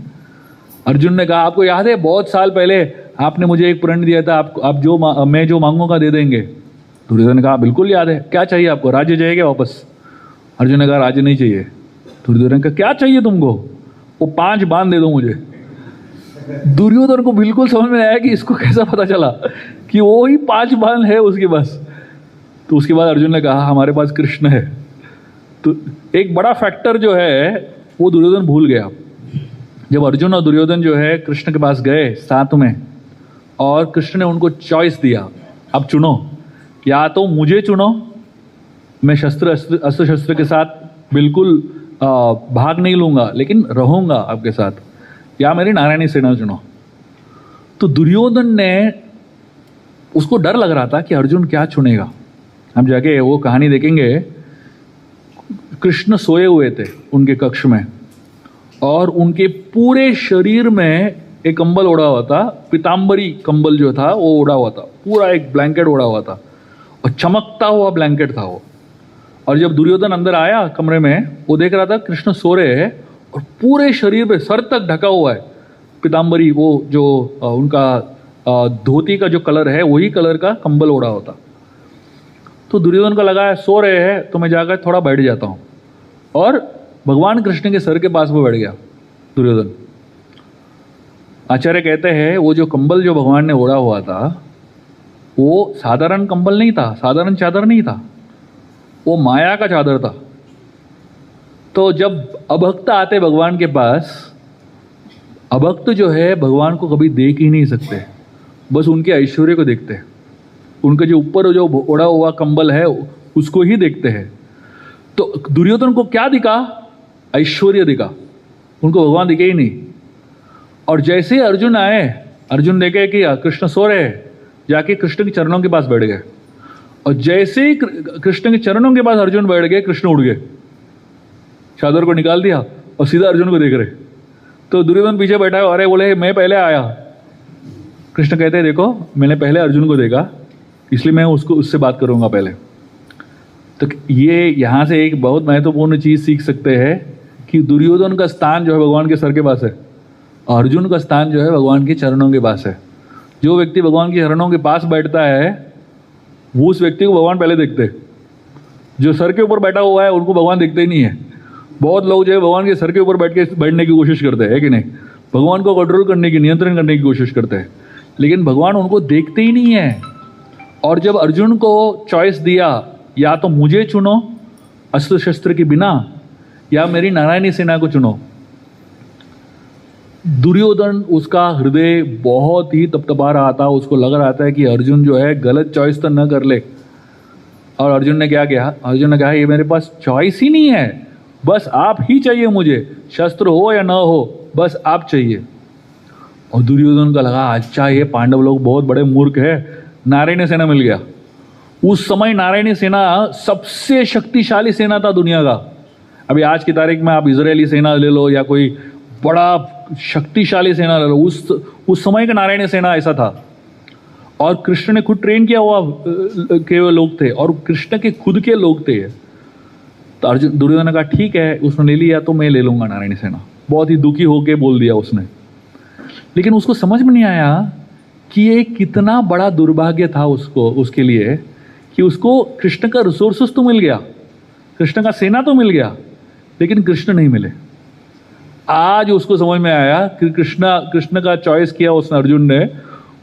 अर्जुन ने कहा आपको याद है बहुत साल पहले आपने मुझे एक प्रण दिया था, आप मैं जो मांगूंगा दे देंगे। दुर्योधन ने कहा बिल्कुल याद है, क्या चाहिए आपको, राज्य चाहिए क्या वापस? अर्जुन ने कहा राज्य नहीं चाहिए। दुर्योधन ने कहा क्या चाहिए तुमको? वो 5 बाण दे दो मुझे। दुर्योधन को बिल्कुल समझ में आया कि इसको कैसा पता चला कि वो ही 5 बाण है उसके पास। तो उसके बाद अर्जुन ने कहा हमारे पास कृष्ण है। तो एक बड़ा फैक्टर जो है वो दुर्योधन भूल गया। जब अर्जुन और दुर्योधन जो है कृष्ण के पास गए साथ में, और कृष्ण ने उनको चॉइस दिया, अब चुनो, या तो मुझे चुनो, मैं अस्त्र शस्त्र के साथ बिल्कुल भाग नहीं लूंगा लेकिन रहूंगा आपके साथ, या मेरी नारायणी सेना चुनो। तो दुर्योधन ने, उसको डर लग रहा था कि अर्जुन क्या चुनेगा। हम जाके वो कहानी देखेंगे, कृष्ण सोए हुए थे उनके कक्ष में, और उनके पूरे शरीर में एक कंबल ओढ़ा हुआ था, पीताम्बरी कंबल जो था वो ओढ़ा हुआ था, पूरा एक ब्लैंकेट ओढ़ा हुआ था, और चमकता हुआ ब्लैंकेट था वो। और जब दुर्योधन अंदर आया कमरे में, वो देख रहा था कृष्ण सो रहे हैं और पूरे शरीर पे सर तक ढका हुआ है पीताम्बरी, वो जो उनका धोती का जो कलर है वही कलर का कंबल ओढ़ा होता। तो दुर्योधन को लगा सो रहे हैं तो मैं जाकर थोड़ा बैठ जाता हूँ, और भगवान कृष्ण के सर के पास वो बैठ गया दुर्योधन। आचार्य कहते हैं वो जो कंबल जो भगवान ने ओढ़ा हुआ था वो साधारण कंबल नहीं था, साधारण चादर नहीं था, वो माया का चादर था। तो जब अभक्त आते भगवान के पास, अभक्त जो है भगवान को कभी देख ही नहीं सकते, बस उनके ऐश्वर्य को देखते हैं, उनके जो ऊपर जो ओढ़ा हुआ कंबल है उसको ही देखते हैं। तो दुर्योधन को क्या दिखा? ऐश्वर्य दिखा, उनको भगवान दिखे ही नहीं। और जैसे ही अर्जुन आए, अर्जुन देखे कि कृष्ण सो रहे हैं, जाके कृष्ण के चरणों के पास बैठ गए, और जैसे ही कृष्ण के चरणों के पास अर्जुन बैठ गए, कृष्ण उड़ गए, चादर को निकाल दिया और सीधा अर्जुन को देख रहे। तो दुर्योधन पीछे बैठा है, अरे बोले मैं पहले आया। कृष्ण कहते हैं देखो मैंने पहले अर्जुन को देखा, इसलिए मैं उससे बात करूंगा पहले। तो ये यहाँ से एक बहुत महत्वपूर्ण चीज सीख सकते हैं कि दुर्योधन का स्थान जो है भगवान के सर के पास है, अर्जुन का स्थान जो है भगवान के चरणों के पास है। जो व्यक्ति भगवान के चरणों के पास बैठता है वो उस व्यक्ति को भगवान पहले देखते हैं। जो सर के ऊपर बैठा हुआ है उनको भगवान दिखते ही नहीं है। बहुत लोग जो है भगवान के सर के ऊपर बैठने की कोशिश करते हैं कि नहीं, भगवान को कंट्रोल करने की, नियंत्रण करने की कोशिश करते हैं, लेकिन भगवान उनको देखते ही नहीं है। और जब अर्जुन को चॉइस दिया, या तो मुझे चुनो अस्त्र शस्त्र के बिना, या मेरी नारायणी सेना को चुनो, दुर्योधन उसका हृदय बहुत ही तपतपा रहा था। उसको लग रहा था कि अर्जुन जो है गलत चॉइस तो न कर ले। और अर्जुन ने क्या किया? अर्जुन ने कहा ये मेरे पास चॉइस ही नहीं है, बस आप ही चाहिए मुझे, शस्त्र हो या ना हो, बस आप चाहिए। और दुर्योधन का लगा अच्छा ये पांडव लोग बहुत बड़े मूर्ख है, नारायणी सेना मिल गया। उस समय नारायणी सेना सबसे शक्तिशाली सेना था दुनिया का। अभी आज की तारीख में आप इजरायली सेना ले लो या कोई बड़ा शक्तिशाली सेना ले लो, उस समय का नारायणी सेना ऐसा था। और कृष्ण ने खुद ट्रेन किया हुआ के लोग थे, और कृष्ण के खुद के लोग थे। तो अर्जुन दुर्योधन ने कहा ठीक है, उसने ले लिया तो मैं ले लूंगा नारायणी सेना। बहुत ही दुखी होके बोल दिया उसने। लेकिन उसको समझ में नहीं आया कि ये कितना बड़ा दुर्भाग्य था उसके लिए कि उसको कृष्ण का रिसोर्सेस तो मिल गया, कृष्ण का सेना तो मिल गया, लेकिन कृष्ण नहीं मिले। आज उसको समझ में आया कि कृष्ण का चॉइस किया उसने, अर्जुन ने,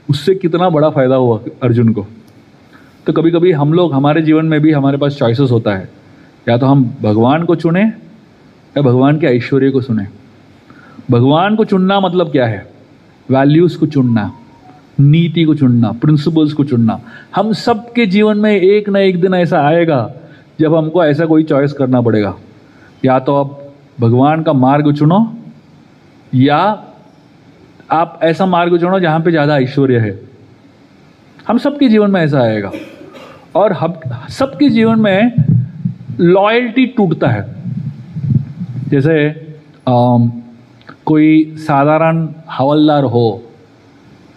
उससे कितना बड़ा फायदा हुआ अर्जुन को। तो कभी कभी हम लोग, हमारे जीवन में भी हमारे पास चॉइसेस होता है, या तो हम भगवान को चुने या भगवान के ऐश्वर्य को सुने। भगवान को चुनना मतलब क्या है? वैल्यूज को चुनना, नीति को चुनना, प्रिंसिपल्स को चुनना। हम सबके जीवन में एक ना एक दिन ऐसा आएगा जब हमको ऐसा कोई चॉइस करना पड़ेगा। या तो आप भगवान का मार्ग चुनो, या आप ऐसा मार्ग चुनो जहां पे ज्यादा ऐश्वर्य है। हम सबके जीवन में ऐसा आएगा, और हम सबके जीवन में लॉयल्टी टूटता है। जैसे कोई साधारण हवलदार हो,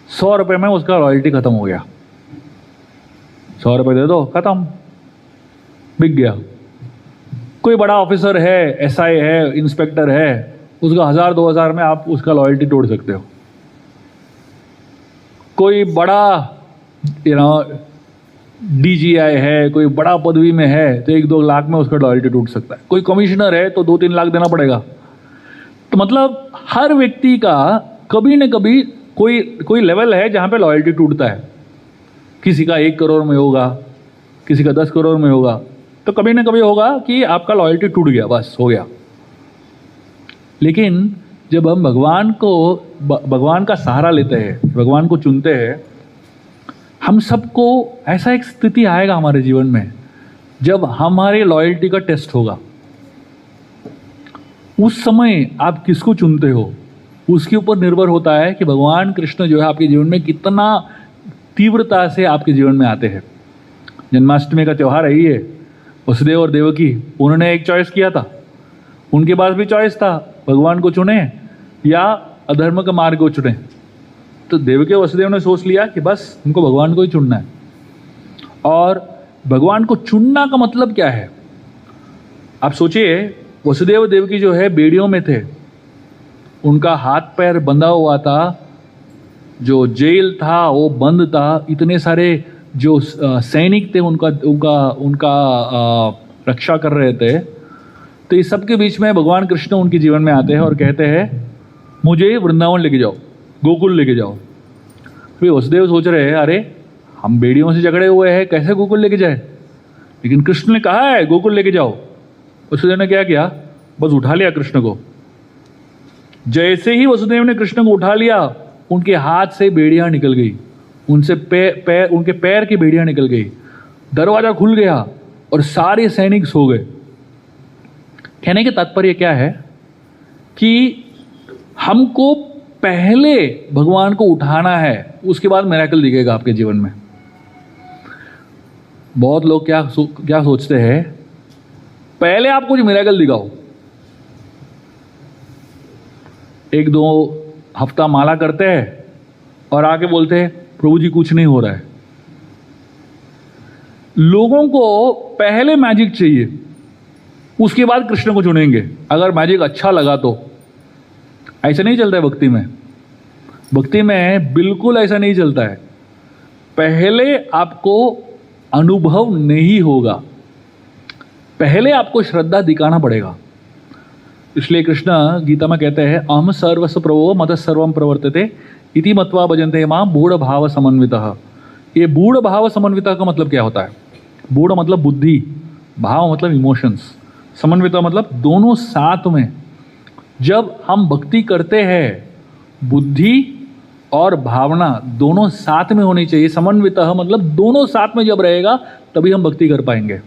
100 रुपये में उसका लॉयल्टी खत्म हो गया, 100 रुपये दे दो, खत्म, बिक गया। कोई बड़ा ऑफिसर है, एसआई है, इंस्पेक्टर है, उसका 1000-2000 में आप उसका लॉयल्टी तोड़ सकते हो। कोई बड़ा डीजीआई है, कोई बड़ा पदवी में है, तो 1-2 लाख में उसका लॉयल्टी टूट सकता है। कोई कमिश्नर है तो 2-3 लाख देना पड़ेगा। तो मतलब हर व्यक्ति का कभी न कभी कोई लेवल है जहां पे लॉयल्टी टूटता है। किसी का 1 करोड़ में होगा, किसी का 10 करोड़ में होगा, तो कभी ना कभी होगा कि आपका लॉयल्टी टूट गया, बस हो गया। लेकिन जब हम भगवान का सहारा लेते हैं, भगवान को चुनते हैं, हम सबको ऐसा एक स्थिति आएगा हमारे जीवन में जब हमारे लॉयल्टी का टेस्ट होगा। उस समय आप किसको चुनते हो उसके ऊपर निर्भर होता है कि भगवान कृष्ण जो है आपके जीवन में कितना तीव्रता से आपके जीवन में आते हैं। जन्माष्टमी का त्यौहार है ये, वसुदेव और देवकी, उन्होंने एक चॉइस किया था, उनके पास भी चॉइस था, भगवान को चुने या अधर्म का मार्ग को चुने। तो देवकी और वसुदेव ने सोच लिया कि बस उनको भगवान को ही चुनना है। और भगवान को चुनना का मतलब क्या है? आप सोचिए, वसुदेव देवकी जो है बेड़ियों में थे, उनका हाथ पैर बंधा हुआ था, जो जेल था वो बंद था, इतने सारे जो सैनिक थे उनका उनका उनका रक्षा कर रहे थे। तो इस सब के बीच में भगवान कृष्ण उनके जीवन में आते हैं और कहते हैं मुझे वृंदावन लेके जाओ, गोकुल लेके जाओ। फिर वसुदेव सोच रहे हैं अरे हम बेड़ियों से जकड़े हुए हैं, कैसे गोकुल लेके जाए? लेकिन कृष्ण ने कहा है गोकुल लेके जाओ। वसुदेव ने क्या किया? बस उठा लिया कृष्ण को। जैसे ही वसुदेव ने कृष्ण को उठा लिया, उनके हाथ से बेड़ियां निकल गई, उनसे उनके पैर की बेड़ियां निकल गई, दरवाजा खुल गया और सारे सैनिक सो गए। कहने के तात्पर्य क्या है कि हमको पहले भगवान को उठाना है, उसके बाद मिरेकल दिखेगा आपके जीवन में। बहुत लोग क्या सोचते हैं, पहले आप कुछ मिरेकल दिखाओ, 1-2 हफ्ता माला करते हैं और आके बोलते हैं प्रभु जी कुछ नहीं हो रहा है। लोगों को पहले मैजिक चाहिए, उसके बाद कृष्ण को चुनेंगे अगर मैजिक अच्छा लगा तो। ऐसा नहीं चलता है भक्ति में। भक्ति में बिल्कुल ऐसा नहीं चलता है। पहले आपको अनुभव नहीं होगा, पहले आपको श्रद्धा दिखाना पड़ेगा। इसलिए कृष्ण गीता में कहते हैं अहम सर्वस्व प्रभो मत सर्वम प्रवर्तते इति मत्वा भजन्ते मां मूढ़ भाव समन्वितः। ये मूढ़ भाव समन्वितः का मतलब क्या होता है? मूढ़ मतलब बुद्धि, भाव मतलब इमोशंस, समन्वितः मतलब दोनों साथ में। जब हम भक्ति करते हैं, बुद्धि और भावना दोनों साथ में होनी चाहिए। समन्वितः मतलब दोनों साथ में जब रहेगा तभी हम भक्ति कर पाएंगे।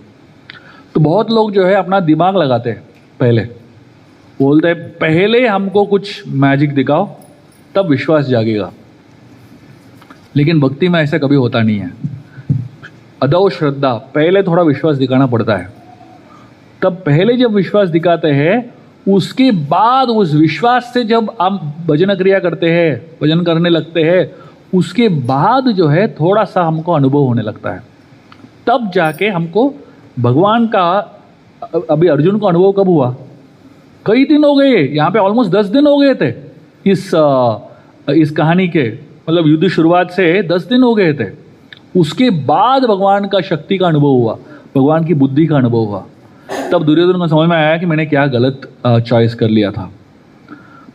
तो बहुत लोग जो है अपना दिमाग लगाते हैं, पहले बोलते हैं पहले हमको कुछ मैजिक दिखाओ तब विश्वास जागेगा। लेकिन भक्ति में ऐसा कभी होता नहीं है। अदौ श्रद्धा, पहले थोड़ा विश्वास दिखाना पड़ता है, तब पहले जब विश्वास दिखाते हैं उसके बाद उस विश्वास से जब आप भजन क्रिया करते हैं, भजन करने लगते हैं, उसके बाद जो है थोड़ा सा हमको अनुभव होने लगता है। तब जाके हमको भगवान का, अभी अर्जुन को अनुभव कब हुआ? कई दिन हो गए, यहाँ पे ऑलमोस्ट 10 दिन हो गए थे इस कहानी के, मतलब युद्ध शुरुआत से 10 दिन हो गए थे। उसके बाद भगवान का शक्ति का अनुभव हुआ, भगवान की बुद्धि का अनुभव हुआ। तब दुर्योधन को समझ में आया कि मैंने क्या गलत चॉइस कर लिया था।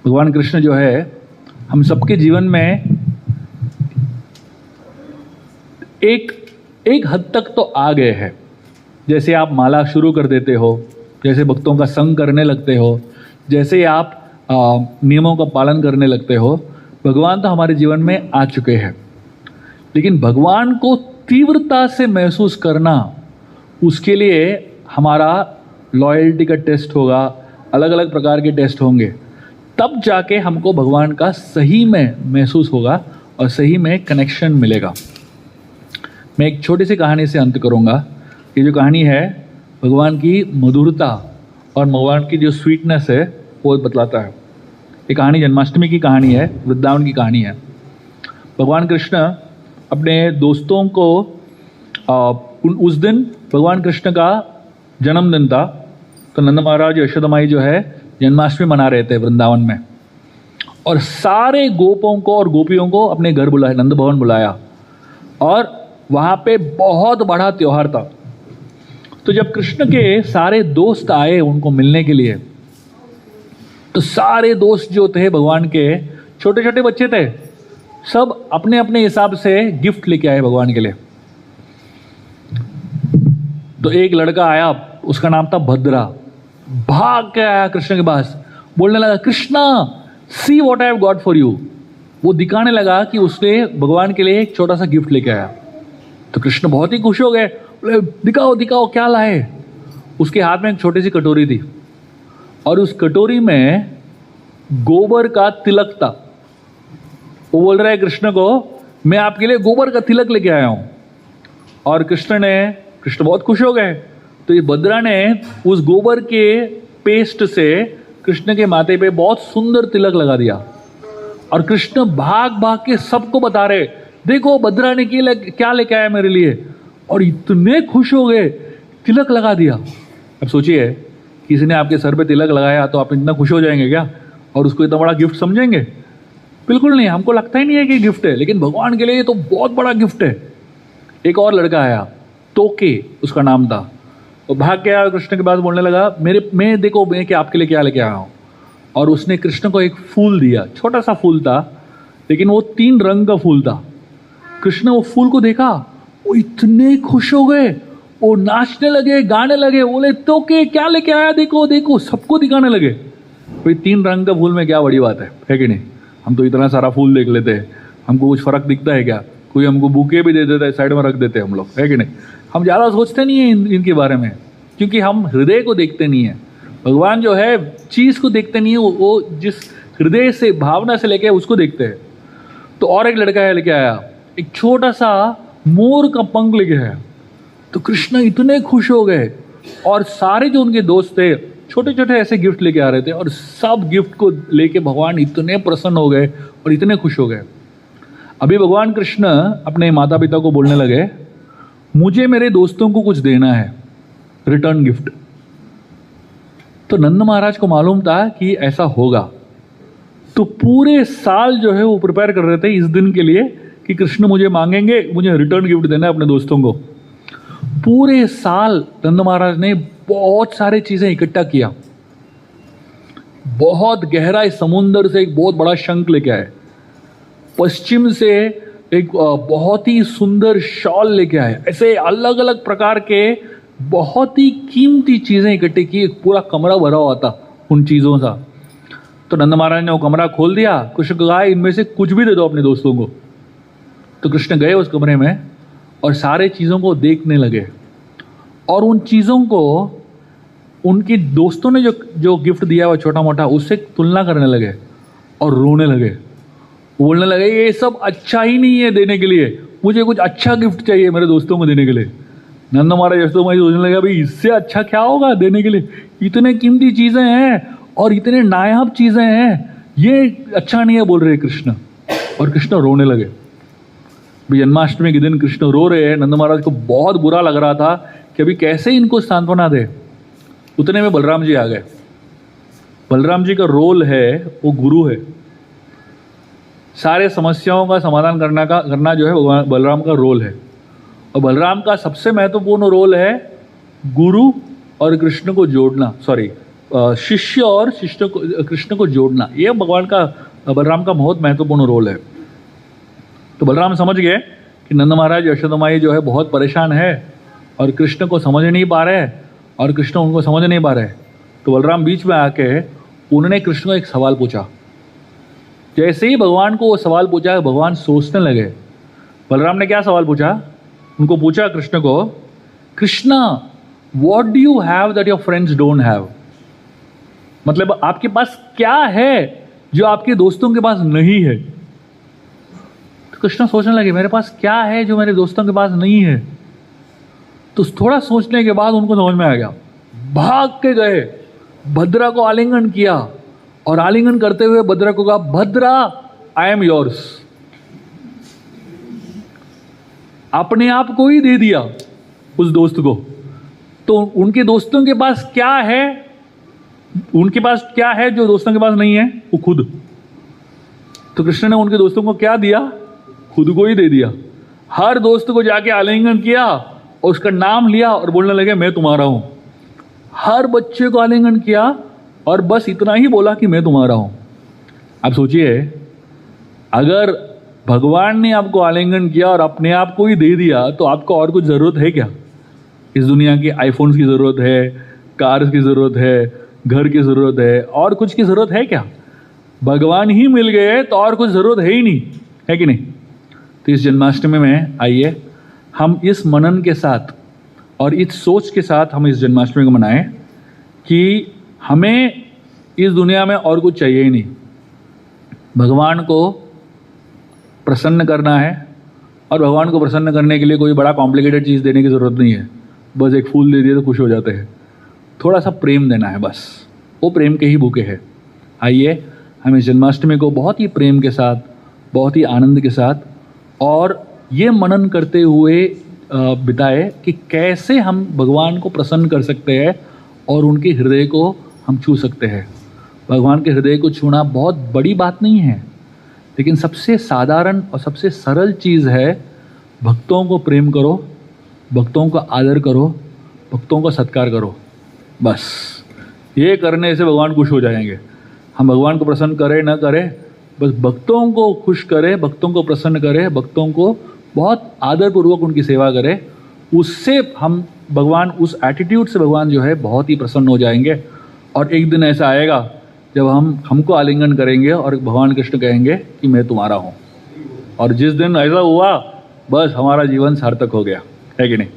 भगवान कृष्ण जो है हम सबके जीवन में एक हद तक तो आ गए हैं। जैसे आप माला शुरू कर देते हो, जैसे भक्तों का संग करने लगते हो, जैसे आप नियमों का पालन करने लगते हो, भगवान तो हमारे जीवन में आ चुके हैं। लेकिन भगवान को तीव्रता से महसूस करना, उसके लिए हमारा लॉयल्टी का टेस्ट होगा, अलग अलग प्रकार के टेस्ट होंगे। तब जाके हमको भगवान का सही में महसूस होगा और सही में कनेक्शन मिलेगा। मैं एक छोटी सी कहानी से अंत करूँगा। ये जो कहानी है भगवान की मधुरता और भगवान की जो स्वीटनेस है वो बतलाता है। ये कहानी जन्माष्टमी की कहानी है, वृंदावन की कहानी है। भगवान कृष्ण अपने दोस्तों को उस दिन भगवान कृष्ण का जन्मदिन था, तो नंद महाराज यशोदा माई जो है जन्माष्टमी मना रहे थे वृंदावन में, और सारे गोपों को और गोपियों को अपने घर बुलाया, नंद भवन बुलाया, और वहाँ पे बहुत बड़ा त्योहार था। तो जब कृष्ण के सारे दोस्त आए उनको मिलने के लिए, तो सारे दोस्त जो थे भगवान के, छोटे छोटे बच्चे थे, सब अपने अपने हिसाब से गिफ्ट लेके आए भगवान के लिए। तो एक लड़का आया, उसका नाम था भद्रा, भाग के आया कृष्ण के पास, बोलने लगा Krishna see what I have got for you. वो दिखाने लगा कि उसने भगवान के लिए एक छोटा सा गिफ्ट लेके आया। तो कृष्ण बहुत ही खुश हो गए, बोले दिखाओ दिखाओ क्या लाए। उसके हाथ में एक छोटी सी कटोरी थी और उस कटोरी में गोबर का तिलक था। वो बोल रहा है कृष्ण को, मैं आपके लिए गोबर का तिलक लेके आया हूं। और कृष्ण बहुत खुश हो गए। तो ये बद्रा ने उस गोबर के पेस्ट से कृष्ण के माथे पे बहुत सुंदर तिलक लगा दिया। और कृष्ण भाग भाग के सबको बता रहे, देखो बद्रा ने क्या लेके आया मेरे लिए। और इतने खुश हो गए, तिलक लगा दिया। अब सोचिए, किसी ने आपके सर पे तिलक लगाया तो आप इतना खुश हो जाएंगे क्या, और उसको इतना बड़ा गिफ्ट समझेंगे? बिल्कुल नहीं, हमको लगता ही नहीं है कि गिफ्ट है, लेकिन भगवान के लिए तो बहुत बड़ा गिफ्ट है। एक और लड़का आया, तोके उसका नाम था। वो भाग के आया, कृष्ण के पास बोलने लगा, मैं देखो मैं क्या आपके लिए क्या लेके आया हूँ। और उसने कृष्ण को एक फूल दिया, छोटा सा फूल था, लेकिन वो 3 रंग का फूल था। कृष्ण वो फूल को देखा, वो इतने खुश हो गए, वो नाचने लगे, गाने लगे, बोले तो क्या लेके आया, देखो देखो, सबको दिखाने लगे। भाई 3 रंग का फूल में क्या बड़ी बात है कि नहीं? हम तो इतना सारा फूल देख लेते हैं, हमको कुछ फर्क दिखता है क्या? कोई हमको बुके भी दे देता है, साइड में रख देते हैं हम लोग, है कि नहीं? हम ज़्यादा सोचते नहीं हैं इनके बारे में, क्योंकि हम हृदय को देखते नहीं है। भगवान जो है चीज़ को देखते नहीं है, वो जिस हृदय से, भावना से लेके उसको देखते हैं। तो और एक लड़का है लेके आया, एक छोटा सा मोर का पंख लेके आया। तो कृष्ण इतने खुश हो गए, और सारे जो उनके दोस्त थे छोटे छोटे ऐसे गिफ्ट लेके आ रहे थे, और सब गिफ्ट को लेके भगवान इतने प्रसन्न हो गए और इतने खुश हो गए। अभी भगवान कृष्ण अपने माता पिता को बोलने लगे, मुझे मेरे दोस्तों को कुछ देना है, रिटर्न गिफ्ट। तो नंद महाराज को मालूम था कि ऐसा होगा, तो पूरे साल जो है वो प्रिपेयर कर रहे थे इस दिन के लिए कि कृष्ण मुझे मांगेंगे, मुझे रिटर्न गिफ्ट देना है अपने दोस्तों को। पूरे साल नंद महाराज ने बहुत सारे चीजें इकट्ठा किया। बहुत गहरा इस समुद्र से एक बहुत बड़ा शंख लेके आए, पश्चिम से एक बहुत ही सुंदर शॉल लेके आए। ऐसे अलग अलग प्रकार के बहुत ही कीमती चीजें इकट्ठी की, एक पूरा कमरा भरा हुआ था उन चीजों से। तो नंद महाराज ने वो कमरा खोल दिया, कृष्ण को कहा इनमें से कुछ भी दे दो अपने दोस्तों को। तो कृष्ण गए उस कमरे में और सारे चीज़ों को देखने लगे, और उन चीज़ों को उनके दोस्तों ने जो गिफ्ट दिया हुआ छोटा मोटा, उससे तुलना करने लगे और रोने लगे। बोलने लगे ये सब अच्छा ही नहीं है देने के लिए, मुझे कुछ अच्छा गिफ्ट चाहिए मेरे दोस्तों को देने के लिए। नंद महाराज यशोदा सोचने लगा, भाई इससे अच्छा क्या होगा देने के लिए, इतने कीमती चीज़ें हैं और इतने नायाब चीज़ें हैं, ये अच्छा नहीं है बोल रहे कृष्ण। और कृष्ण रोने लगे। जन्माष्टमी के दिन कृष्ण रो रहे हैं। नंद महाराज को बहुत बुरा लग रहा था कि अभी कैसे इनको सांत्वना दे। उतने में बलराम जी आ गए। बलराम जी का रोल है, वो गुरु है। सारे समस्याओं का समाधान करना जो है बलराम का रोल है। और बलराम का सबसे महत्वपूर्ण रोल है गुरु और कृष्ण को जोड़ना, शिष्य और कृष्ण को जोड़ना। ये बलराम का बहुत महत्वपूर्ण रोल है। तो बलराम समझ गए कि नंद महाराज यशोदा माई जो है बहुत परेशान है और कृष्ण को समझ नहीं पा रहे और कृष्ण उनको समझ नहीं पा रहे। तो बलराम बीच में आके उन्होंने कृष्ण को एक सवाल पूछा। जैसे ही भगवान को वो सवाल पूछा, भगवान सोचने लगे। बलराम ने क्या सवाल पूछा? उनको पूछा कृष्ण को, Krishna what do you have that your friends don't have? मतलब आपके पास क्या है जो आपके दोस्तों के पास नहीं है? तो कृष्ण सोचने लगे, मेरे पास क्या है जो मेरे दोस्तों के पास नहीं है? तो थोड़ा सोचने के बाद उनको समझ में आ गया। भाग के गए, भद्रा को आलिंगन किया और आलिंगन करते हुए भद्रा को कहा, भद्रा आई एम योर्स। अपने आप को ही दे दिया उस दोस्त को। तो उनके दोस्तों के पास क्या है? उनके पास क्या है जो दोस्तों के पास नहीं है? वो खुद। तो कृष्ण ने उनके दोस्तों को क्या दिया? खुद को ही दे दिया। हर दोस्त को जाके आलिंगन किया और उसका नाम लिया और बोलने लगे मैं तुम्हारा हूं। हर बच्चे को आलिंगन किया और बस इतना ही बोला कि मैं तुम्हारा हूं। आप सोचिए, अगर भगवान ने आपको आलिंगन किया और अपने आप को ही दे दिया तो आपको और कुछ जरूरत है क्या? इस दुनिया की आईफोन्स की जरूरत है, कार्स की जरूरत है, घर की जरूरत है, और कुछ की जरूरत है क्या? भगवान ही मिल गए तो और कुछ ज़रूरत है ही नहीं, है कि नहीं? तो इस जन्माष्टमी में आइए हम इस मनन के साथ और इस सोच के साथ हम इस जन्माष्टमी को मनाएं कि हमें इस दुनिया में और कुछ चाहिए ही नहीं। भगवान को प्रसन्न करना है, और भगवान को प्रसन्न करने के लिए कोई बड़ा कॉम्प्लिकेटेड चीज़ देने की ज़रूरत नहीं है। बस एक फूल दे दिए तो खुश हो जाते हैं। थोड़ा सा प्रेम देना है, बस। वो प्रेम के ही भूखे हैं। आइए हम इस जन्माष्टमी को बहुत ही प्रेम के साथ, बहुत ही आनंद के साथ और ये मनन करते हुए बिताए कि कैसे हम भगवान को प्रसन्न कर सकते हैं और उनके हृदय को हम छू सकते हैं। भगवान के हृदय को छूना बहुत बड़ी बात नहीं है, लेकिन सबसे साधारण और सबसे सरल चीज़ है भक्तों को प्रेम करो, भक्तों का आदर करो, भक्तों का सत्कार करो। बस ये करने से भगवान खुश हो जाएंगे। हम भगवान को प्रसन्न करें न करें, बस भक्तों को खुश करें, भक्तों को प्रसन्न करें, भक्तों को बहुत आदरपूर्वक उनकी सेवा करें। उससे हम भगवान, उस एटीट्यूड से भगवान जो है बहुत ही प्रसन्न हो जाएंगे। और एक दिन ऐसा आएगा जब हमको आलिंगन करेंगे और भगवान कृष्ण कहेंगे कि मैं तुम्हारा हूँ। और जिस दिन ऐसा हुआ बस हमारा जीवन सार्थक हो गया, है कि नहीं?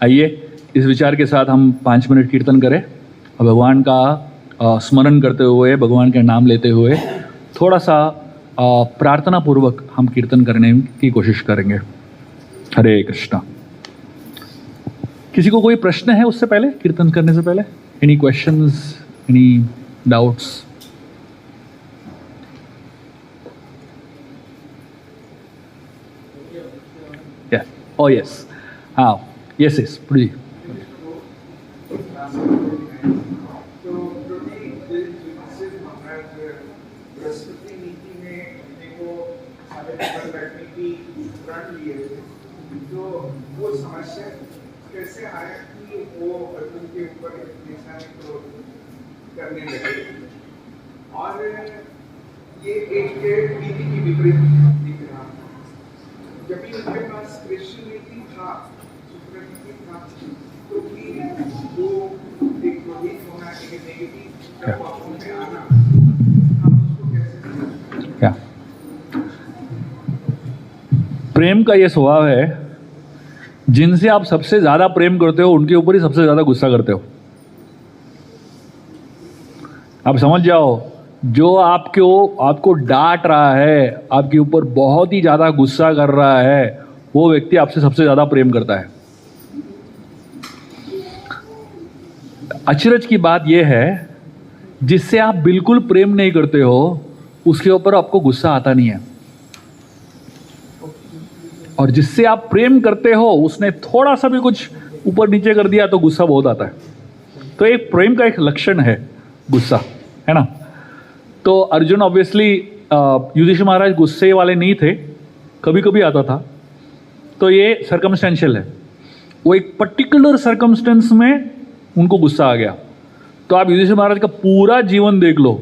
आइए इस विचार के साथ हम 5 मिनट कीर्तन करें और भगवान का स्मरण करते हुए, भगवान के नाम लेते हुए थोड़ा सा प्रार्थना पूर्वक हम कीर्तन करने की कोशिश करेंगे। हरे कृष्णा। किसी को कोई प्रश्न है उससे पहले, कीर्तन करने से पहले? Any questions, any doubts? या, ओ यस, हाँ, यस यस, प्लीज। कैसे आया कि वो अर्जुन के ऊपर हमेशा करने लगे, और ये एक नीति की विपरीत दिख रहा था। जब भी उनके पास कृष्ण नीति था, सुप्र नीति था, तो भी वो एक रोहित होना, एक नेगेटिव पापों में आना, हम उसको कैसे? क्या प्रेम का ये स्वभाव है, जिनसे आप सबसे ज़्यादा प्रेम करते हो उनके ऊपर ही सबसे ज़्यादा गुस्सा करते हो। आप समझ जाओ, जो आपको डांट रहा है, आपके ऊपर बहुत ही ज़्यादा गुस्सा कर रहा है, वो व्यक्ति आपसे सबसे ज़्यादा प्रेम करता है। अचरज की बात यह है, जिससे आप बिल्कुल प्रेम नहीं करते हो उसके ऊपर आपको गुस्सा आता नहीं है, और जिससे आप प्रेम करते हो उसने थोड़ा सा भी कुछ ऊपर नीचे कर दिया तो गुस्सा बहुत आता है। तो एक प्रेम का एक लक्षण है गुस्सा, है ना? तो अर्जुन ऑब्वियसली, युधिष्ठिर महाराज गुस्से वाले नहीं थे, कभी कभी आता था। तो ये सर्कमस्टेंशियल है, वो एक पर्टिकुलर सर्कमस्टेंस में उनको गुस्सा आ गया। तो आप युधिष्ठिर महाराज का पूरा जीवन देख लो,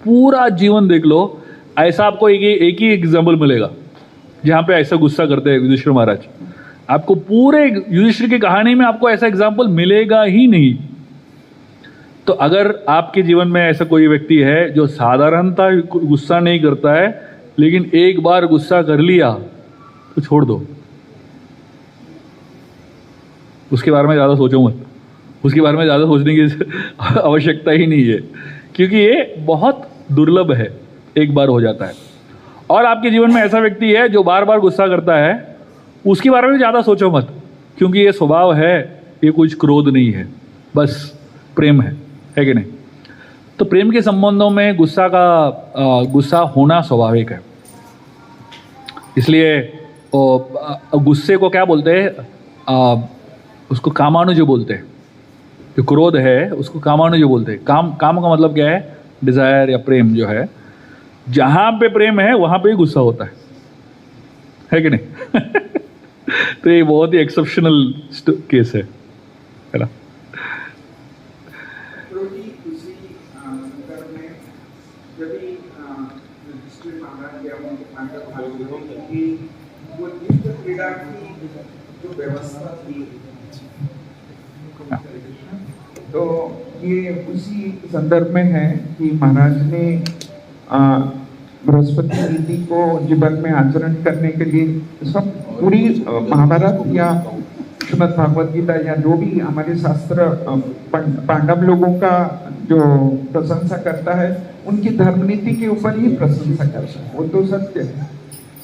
पूरा जीवन देख लो, ऐसा आपको एक ही एग्जाम्पल मिलेगा जहाँ पे ऐसा गुस्सा करते हैं युधिष्ठिर महाराज। आपको पूरे युधिष्ठिर की कहानी में आपको ऐसा एग्जाम्पल मिलेगा ही नहीं। तो अगर आपके जीवन में ऐसा कोई व्यक्ति है जो साधारणता गुस्सा नहीं करता है, लेकिन एक बार गुस्सा कर लिया तो छोड़ दो, उसके बारे में ज़्यादा सोचो मत, उसके बारे में ज़्यादा सोचने की आवश्यकता ही नहीं है, क्योंकि ये बहुत दुर्लभ है, एक बार हो जाता है। और आपके जीवन में ऐसा व्यक्ति है जो बार बार गुस्सा करता है, उसके बारे में ज़्यादा सोचो मत, क्योंकि ये स्वभाव है, ये कुछ क्रोध नहीं है, बस प्रेम है कि नहीं? तो प्रेम के संबंधों में गुस्सा होना स्वाभाविक है। इसलिए गुस्से को क्या बोलते हैं? उसको कामानुज बोलते हैं। जो क्रोध है उसको कामानुज बोलते हैं। काम का मतलब क्या है? डिजायर या प्रेम जो है। जहां पे प्रेम है वहां पे ही गुस्सा होता है कि नहीं? तो ये बहुत ही एक्सेप्शनल केस है ना? तो ये उसी संदर्भ में है कि महाराज ने बृहस्पति नीति को जीवन में आचरण करने के लिए सब पूरी महाभारत या श्रीमद् भागवत गीता या जो भी हमारे शास्त्र पांडव लोगों का जो प्रशंसा करता है उनकी धर्म नीति के ऊपर ही प्रशंसा करता है, वो तो सत्य है।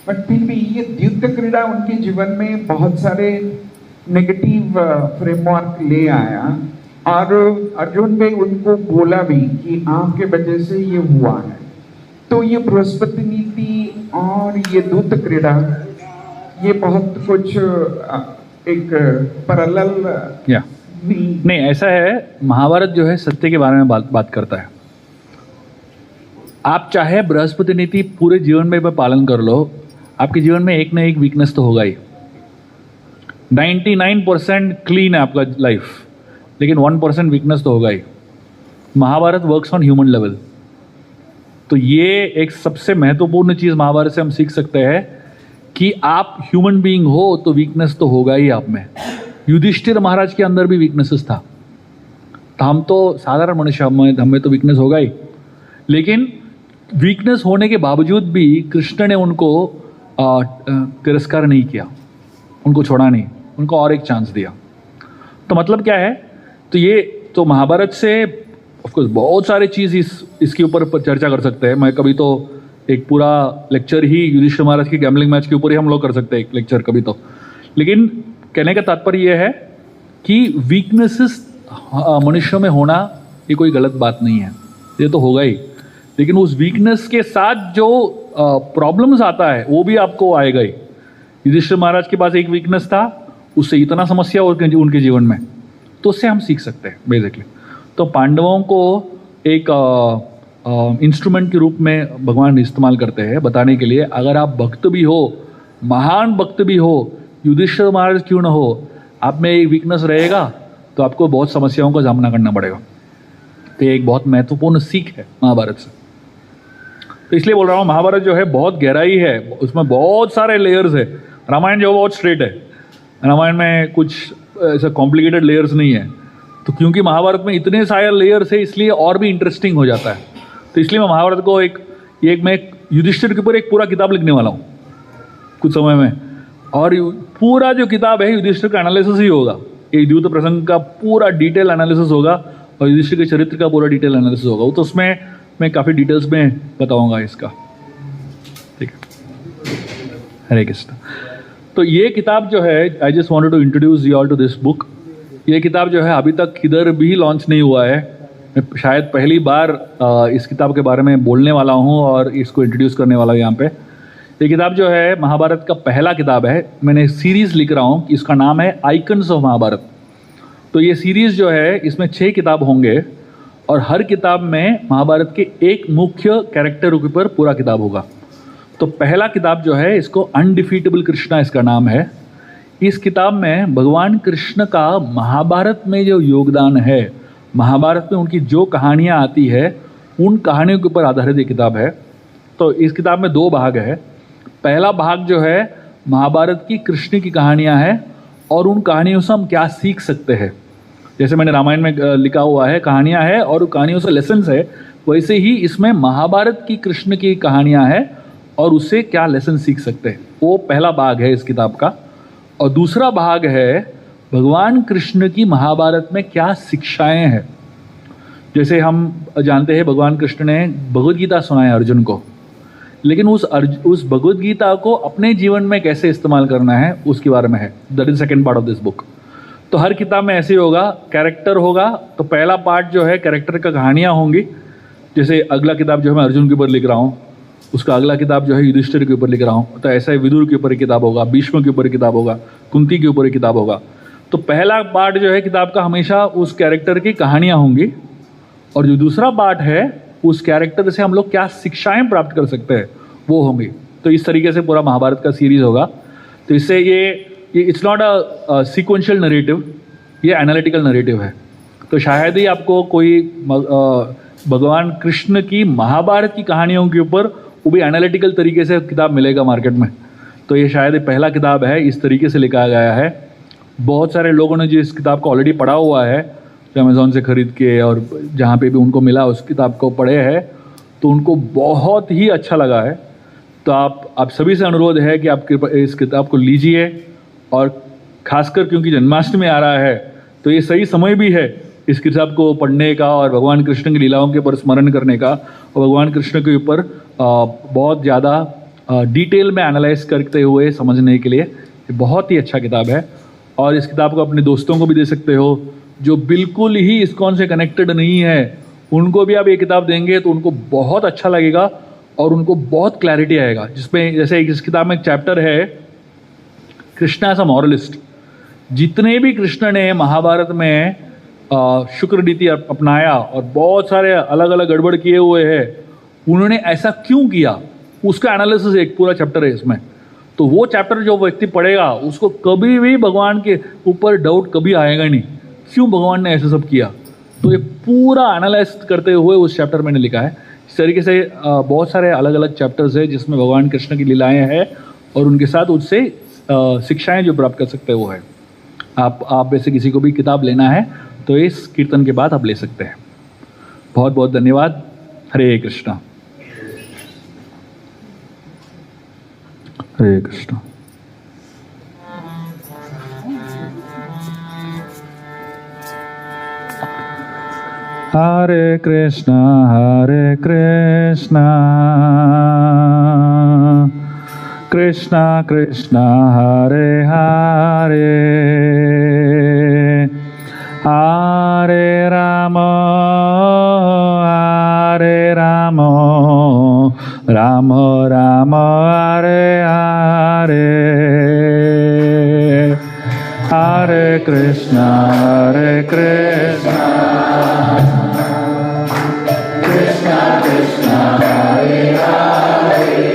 बट फिर भी ये युद्ध क्रीड़ा उनके जीवन में बहुत सारे नेगेटिव फ्रेमवर्क ले आया और अर्जुन भाई उनको बोला भी कि आपके वजह से ये हुआ है। तो ये बृहस्पति नीति और ये दूत क्रीड़ा ये बहुत कुछ एक पैरेलल नहीं, ऐसा है, महाभारत जो है सत्य के बारे में बात करता है। आप चाहे बृहस्पति नीति पूरे जीवन में पालन कर लो, आपके जीवन में एक ना एक वीकनेस तो होगा ही। 99% क्लीन है आपका लाइफ, लेकिन 1% वीकनेस तो होगा ही। Mahabharat works on human level. तो ये एक सबसे महत्वपूर्ण चीज़ महाभारत से हम सीख सकते हैं कि आप ह्यूमन बीइंग हो तो वीकनेस तो होगा ही आप में। युधिष्ठिर महाराज के अंदर भी वीकनेसेस था, तो हम तो साधारण मनुष्य, हमें तो वीकनेस होगा ही। लेकिन वीकनेस होने के बावजूद भी कृष्ण ने उनको तिरस्कार नहीं किया, उनको छोड़ा नहीं, उनको और एक चांस दिया। तो मतलब क्या है, तो ये तो महाभारत से ऑफकोर्स बहुत सारे चीज़ इसके ऊपर चर्चा कर सकते हैं। मैं कभी तो एक पूरा लेक्चर ही युधिष्ठिर महाराज की गैम्बलिंग मैच के ऊपर ही हम लोग कर सकते हैं, एक लेक्चर कभी तो। लेकिन कहने का तात्पर्य यह है कि वीकनेसेस मनुष्यों में होना ये कोई गलत बात नहीं है, ये तो होगा ही। लेकिन उस वीकनेस के साथ जो प्रॉब्लम्स आता है वो भी आपको आएगा ही। युधिष्ठिर महाराज के पास एक वीकनेस था, उससे इतना समस्या उनके जीवन में, तो उससे हम सीख सकते हैं बेसिकली। तो पांडवों को एक इंस्ट्रूमेंट के रूप में भगवान इस्तेमाल करते हैं बताने के लिए, अगर आप भक्त भी हो, महान भक्त भी हो, युधिष्ठिर महाराज क्यों ना हो, आप में एक वीकनेस रहेगा तो आपको बहुत समस्याओं का सामना करना पड़ेगा। तो एक बहुत महत्वपूर्ण सीख है महाभारत से। तो इसलिए बोल रहा हूँ, महाभारत जो है बहुत गहराई है, उसमें बहुत सारे लेयर्स है। रामायण जो है बहुत स्ट्रेट है, रामायण में कुछ ऐसा कॉम्प्लिकेटेड लेयर्स नहीं है। तो क्योंकि महाभारत में इतने सारे लेयर्स है इसलिए और भी इंटरेस्टिंग हो जाता है। तो इसलिए मैं महाभारत को मैं युधिष्ठिर के ऊपर एक पूरा किताब लिखने वाला हूँ कुछ समय में, और पूरा जो किताब है युधिष्ठिर का एनालिसिस ही होगा। एक द्यूत प्रसंग का पूरा डिटेल एनालिसिस होगा और युधिष्ठिर के चरित्र का पूरा डिटेल एनालिसिस होगा। तो उसमें मैं काफ़ी डिटेल्स में बताऊंगा इसका, ठीक है। हरे कृष्ण। तो ये किताब जो है, I just wanted to introduce you all to this book. ये किताब जो है अभी तक किधर भी लॉन्च नहीं हुआ है। मैं शायद पहली बार इस किताब के बारे में बोलने वाला हूँ और इसको इंट्रोड्यूस करने वाला हूँ यहाँ पे। ये किताब जो है महाभारत का पहला किताब है। मैंने सीरीज़ लिख रहा हूँ, इसका नाम है आइकन्स ऑफ महाभारत। तो ये सीरीज़ जो है इसमें 6 किताब होंगे और हर किताब में महाभारत के एक मुख्य कैरेक्टर के ऊपर पूरा किताब होगा। तो पहला किताब जो है इसको अनडिफीटेबल कृष्णा इसका नाम है। इस किताब में भगवान कृष्ण का महाभारत में जो योगदान है, महाभारत में उनकी जो कहानियाँ आती है उन कहानियों के ऊपर आधारित ये किताब है। तो इस किताब में 2 भाग है। पहला भाग जो है महाभारत की कृष्ण की कहानियाँ हैं और उन कहानियों से हम क्या सीख सकते हैं। जैसे मैंने रामायण में लिखा हुआ है कहानियाँ हैं और कहानियों से लेसन्स है, वैसे ही इसमें महाभारत की कृष्ण की कहानियाँ हैं और उससे क्या लेसन सीख सकते हैं। वो पहला भाग है इस किताब का। और दूसरा भाग है भगवान कृष्ण की महाभारत में क्या शिक्षाएं हैं। जैसे हम जानते हैं भगवान कृष्ण ने भगवद गीता सुनाया अर्जुन को, लेकिन उस भगवद गीता को अपने जीवन में कैसे इस्तेमाल करना है उसके बारे में है। That is second part of this book. तो हर किताब में ऐसे ही होगा, कैरेक्टर होगा। तो पहला पार्ट जो है कैरेक्टर का कहानियाँ होंगी। जैसे अगला किताब जो है मैं अर्जुन के ऊपर लिख रहा हूँ, उसका अगला किताब जो है युधिष्ठिर के ऊपर लिख रहा हूँ। तो ऐसा ही विदुर के ऊपर एक किताब होगा, भीष्म के ऊपर एक किताब होगा, कुंती के ऊपर एक किताब होगा। तो पहला पार्ट जो है किताब का हमेशा उस कैरेक्टर की कहानियाँ होंगी और जो दूसरा पार्ट है उस कैरेक्टर से हम लोग क्या शिक्षाएं प्राप्त कर सकते हैं वो होंगी। तो इस तरीके से पूरा महाभारत का सीरीज होगा। तो इससे ये it's not a sequential narrative, ये एनालिटिकल नरेटिव है। तो शायद ही आपको कोई भगवान कृष्ण की महाभारत की कहानियों के ऊपर वो भी एनालिटिकल तरीके से किताब मिलेगा मार्केट में। तो ये शायद पहला किताब है, इस तरीके से लिखा गया है। बहुत सारे लोगों ने जो इस किताब को ऑलरेडी पढ़ा हुआ है, जो अमेज़ॉन से ख़रीद के और जहाँ पे भी उनको मिला उस किताब को पढ़े हैं, तो उनको बहुत ही अच्छा लगा है। तो आप सभी से अनुरोध है कि आप इस किताब को लीजिए, और खासकर क्योंकि जन्माष्टमी आ रहा है तो ये सही समय भी है इस किताब को पढ़ने का और भगवान कृष्ण की लीलाओं के ऊपर स्मरण करने का, और भगवान कृष्ण के ऊपर बहुत ज़्यादा डिटेल में एनालाइज करते हुए समझने के लिए ये बहुत ही अच्छा किताब है। और इस किताब को अपने दोस्तों को भी दे सकते हो जो बिल्कुल ही इस्कॉन से कनेक्टेड नहीं है, उनको भी आप ये किताब देंगे तो उनको बहुत अच्छा लगेगा और उनको बहुत क्लैरिटी आएगा। जिसमें जैसे इस किताब में एक चैप्टर है कृष्णा एज अ मॉरलिस्ट। जितने भी कृष्ण ने महाभारत में शुक्र नीति अपनाया और बहुत सारे अलग अलग गड़बड़ किए हुए हैं, उन्होंने ऐसा क्यों किया उसका एनालिसिस एक पूरा चैप्टर है इसमें। तो वो चैप्टर जो व्यक्ति पढ़ेगा उसको कभी भी भगवान के ऊपर डाउट कभी आएगा नहीं, क्यों भगवान ने ऐसा सब किया। तो ये पूरा एनालाइज करते हुए उस चैप्टर मैंने लिखा है। इस तरीके से बहुत सारे अलग अलग चैप्टर्स है जिसमें भगवान कृष्ण की लीलाएं हैं और उनके साथ उससे शिक्षाएं जो प्राप्त कर सकते हैं वो है। आप में से किसी को भी किताब लेना है तो इस कीर्तन के बाद आप ले सकते हैं। बहुत बहुत धन्यवाद। हरे कृष्णा। हरे कृष्णा। हरे कृष्णा कृष्णा कृष्णा हरे हरे, हरे राम राम राम हरे हरे, हरे कृष्णा कृष्णा कृष्णा हरे हरे,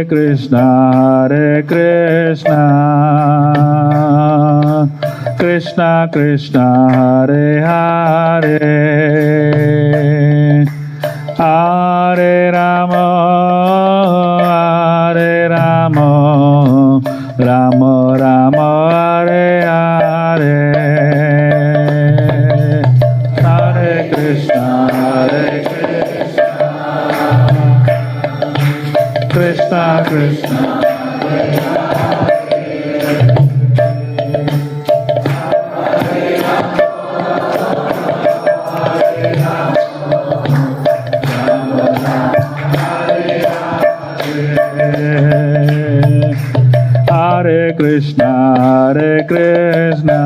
हरे कृष्णा कृष्णा कृष्णा हरे हरे, हरे राम राम राम हरे हरे, हरे कृष्णा कृष्णा कृष्णा हरे कृष्णा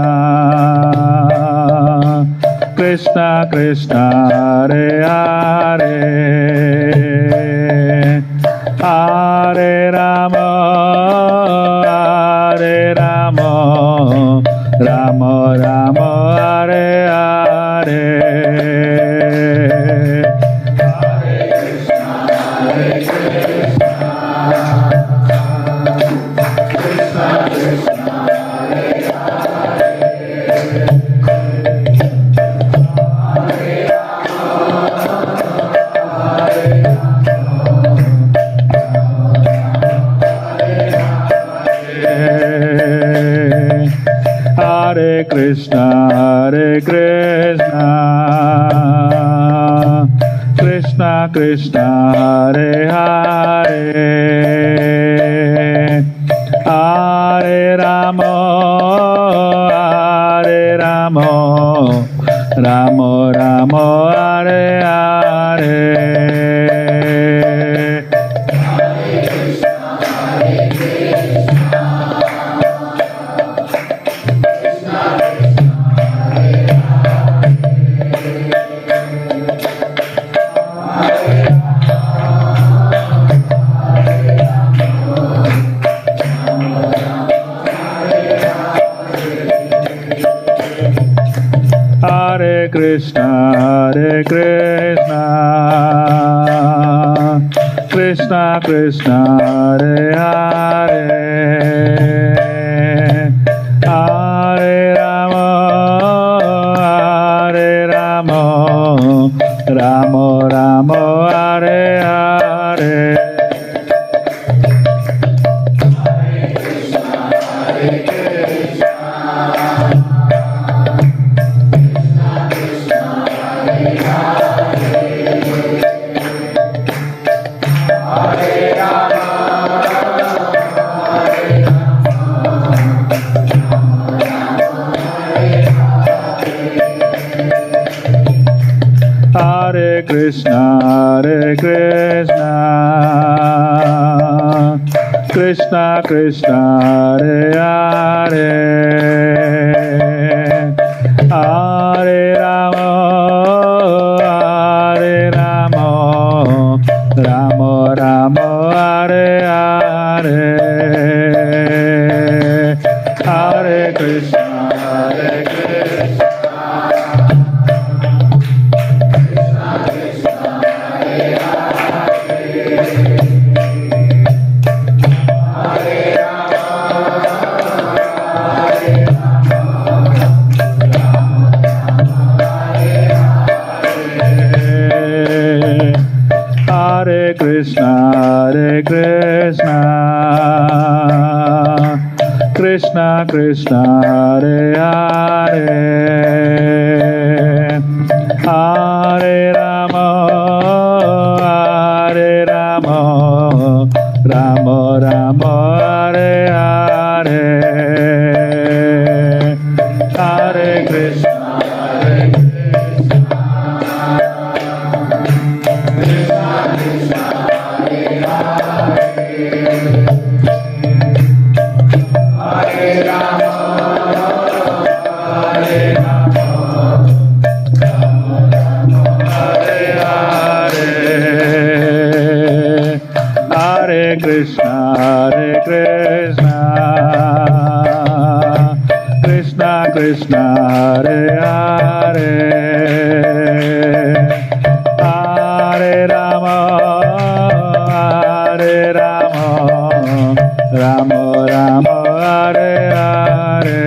कृष्णा कृष्णा हरे हरे, हरे राम राम राम हरे हरे, हरे कृष्णा कृष्णा कृष्णा हरे हरे कृष्णा कृष्णा कृष्णा हरे हरे, हरे राम राम राम हरे हरे, हरे कृष्णा कृष्णा कृष्णा हरे हरे, हरे Ram Ram Ram Ramo, Hare Hare. Hare Krishna, Krishna Krishna, Hare Hare, Hare Rama, Rama Rama, Hare Hare, Hare Krishna, Krishna Krishna, Hare Hare, Hare Rama, Rama Rama, Hare Hare, Hare Krishna, Krishna, Krishna Krishna, Hare Hare, Hare Rama, Rama Rama, Hare Hare,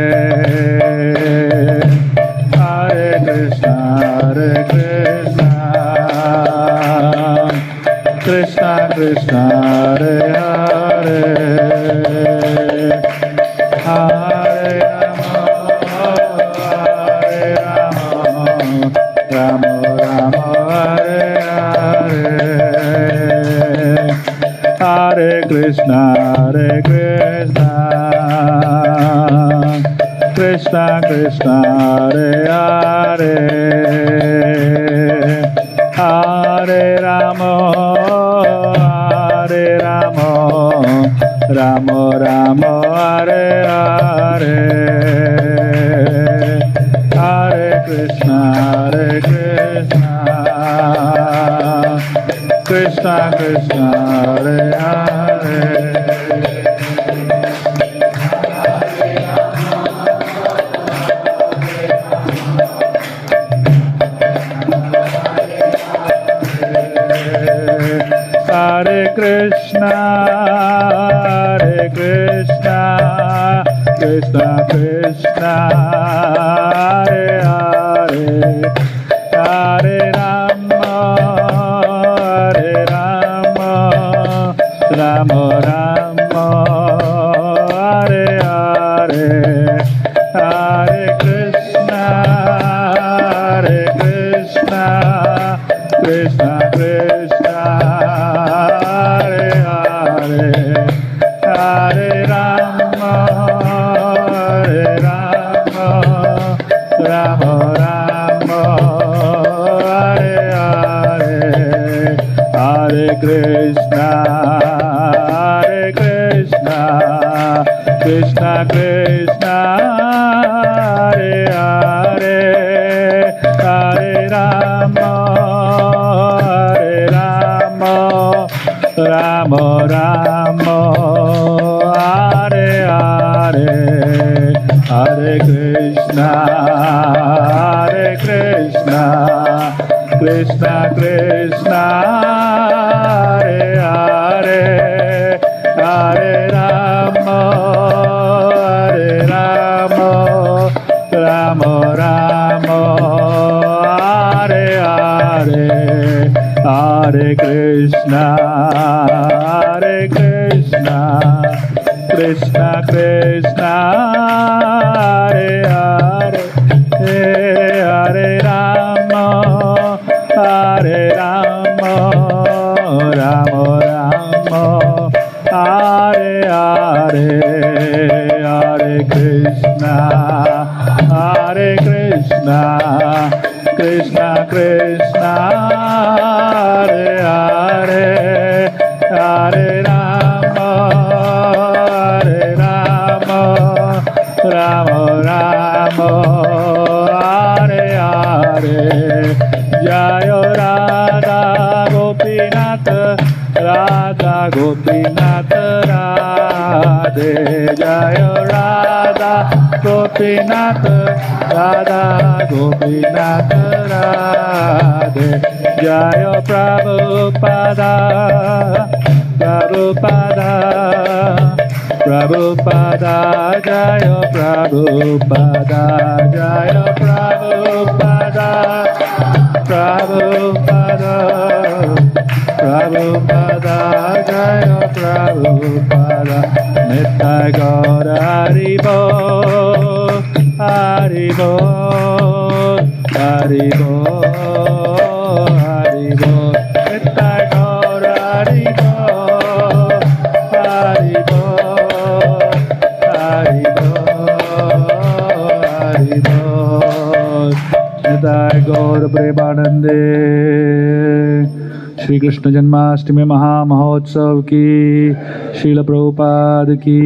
Hare Krishna, Krishna Krishna, Hare Hare, Hare Rama, Rama Rama, Hare Hare, Hare Krishna, Krishna Krishna, Hare Hare, Hare Rama, Rama Rama, Hare Hare, Hare Krishna, Krishna Krishna, Hare Hare. Hare Krishna, Krishna Krishna, Hare Hare, Hare Rama, Rama Rama, Hare Hare, Hare Krishna, Krishna Krishna, Hare Hare, Hare Rama, Rama Rama, Hare Hare, Hare Krishna, Krishna Krishna, Hare Hare, Hare Rama, Rama Rama, Hare Hare, Hare Krishna, Krishna Krishna, Hare Hare, Hare Rama, Rama Rama, Hare Hare, Hare Krishna, Krishna Krishna, Hare Hare, Hare Rama, Hare Rama, Rama Rama, Hare Hare, Hare Krishna, Krishna Krishna, Hare Hare, Hare Rama, Rama Rama, Hare Hare. Jaya Radha Gopinath, Radha Gopinath Radhe. Jaya Radha Gopinath, Radha Gopinath Radhe. Jaya Prabhupada, Prabhupada, Prabhupada, Jaya Prabhupada, Jaya Prabhupada, Prabhupada, Prabhupada, Jaya Prabhupada. Nittai Gaur Haribo, Haribo, Haribo, Haribo. Nittai Gaur Haribo, Haribo, Haribo, Haribo. Nittai Gaur Premanande. Shri Krishna Janmashtami महामहोत्सव की, श्रील प्रभुपाद की।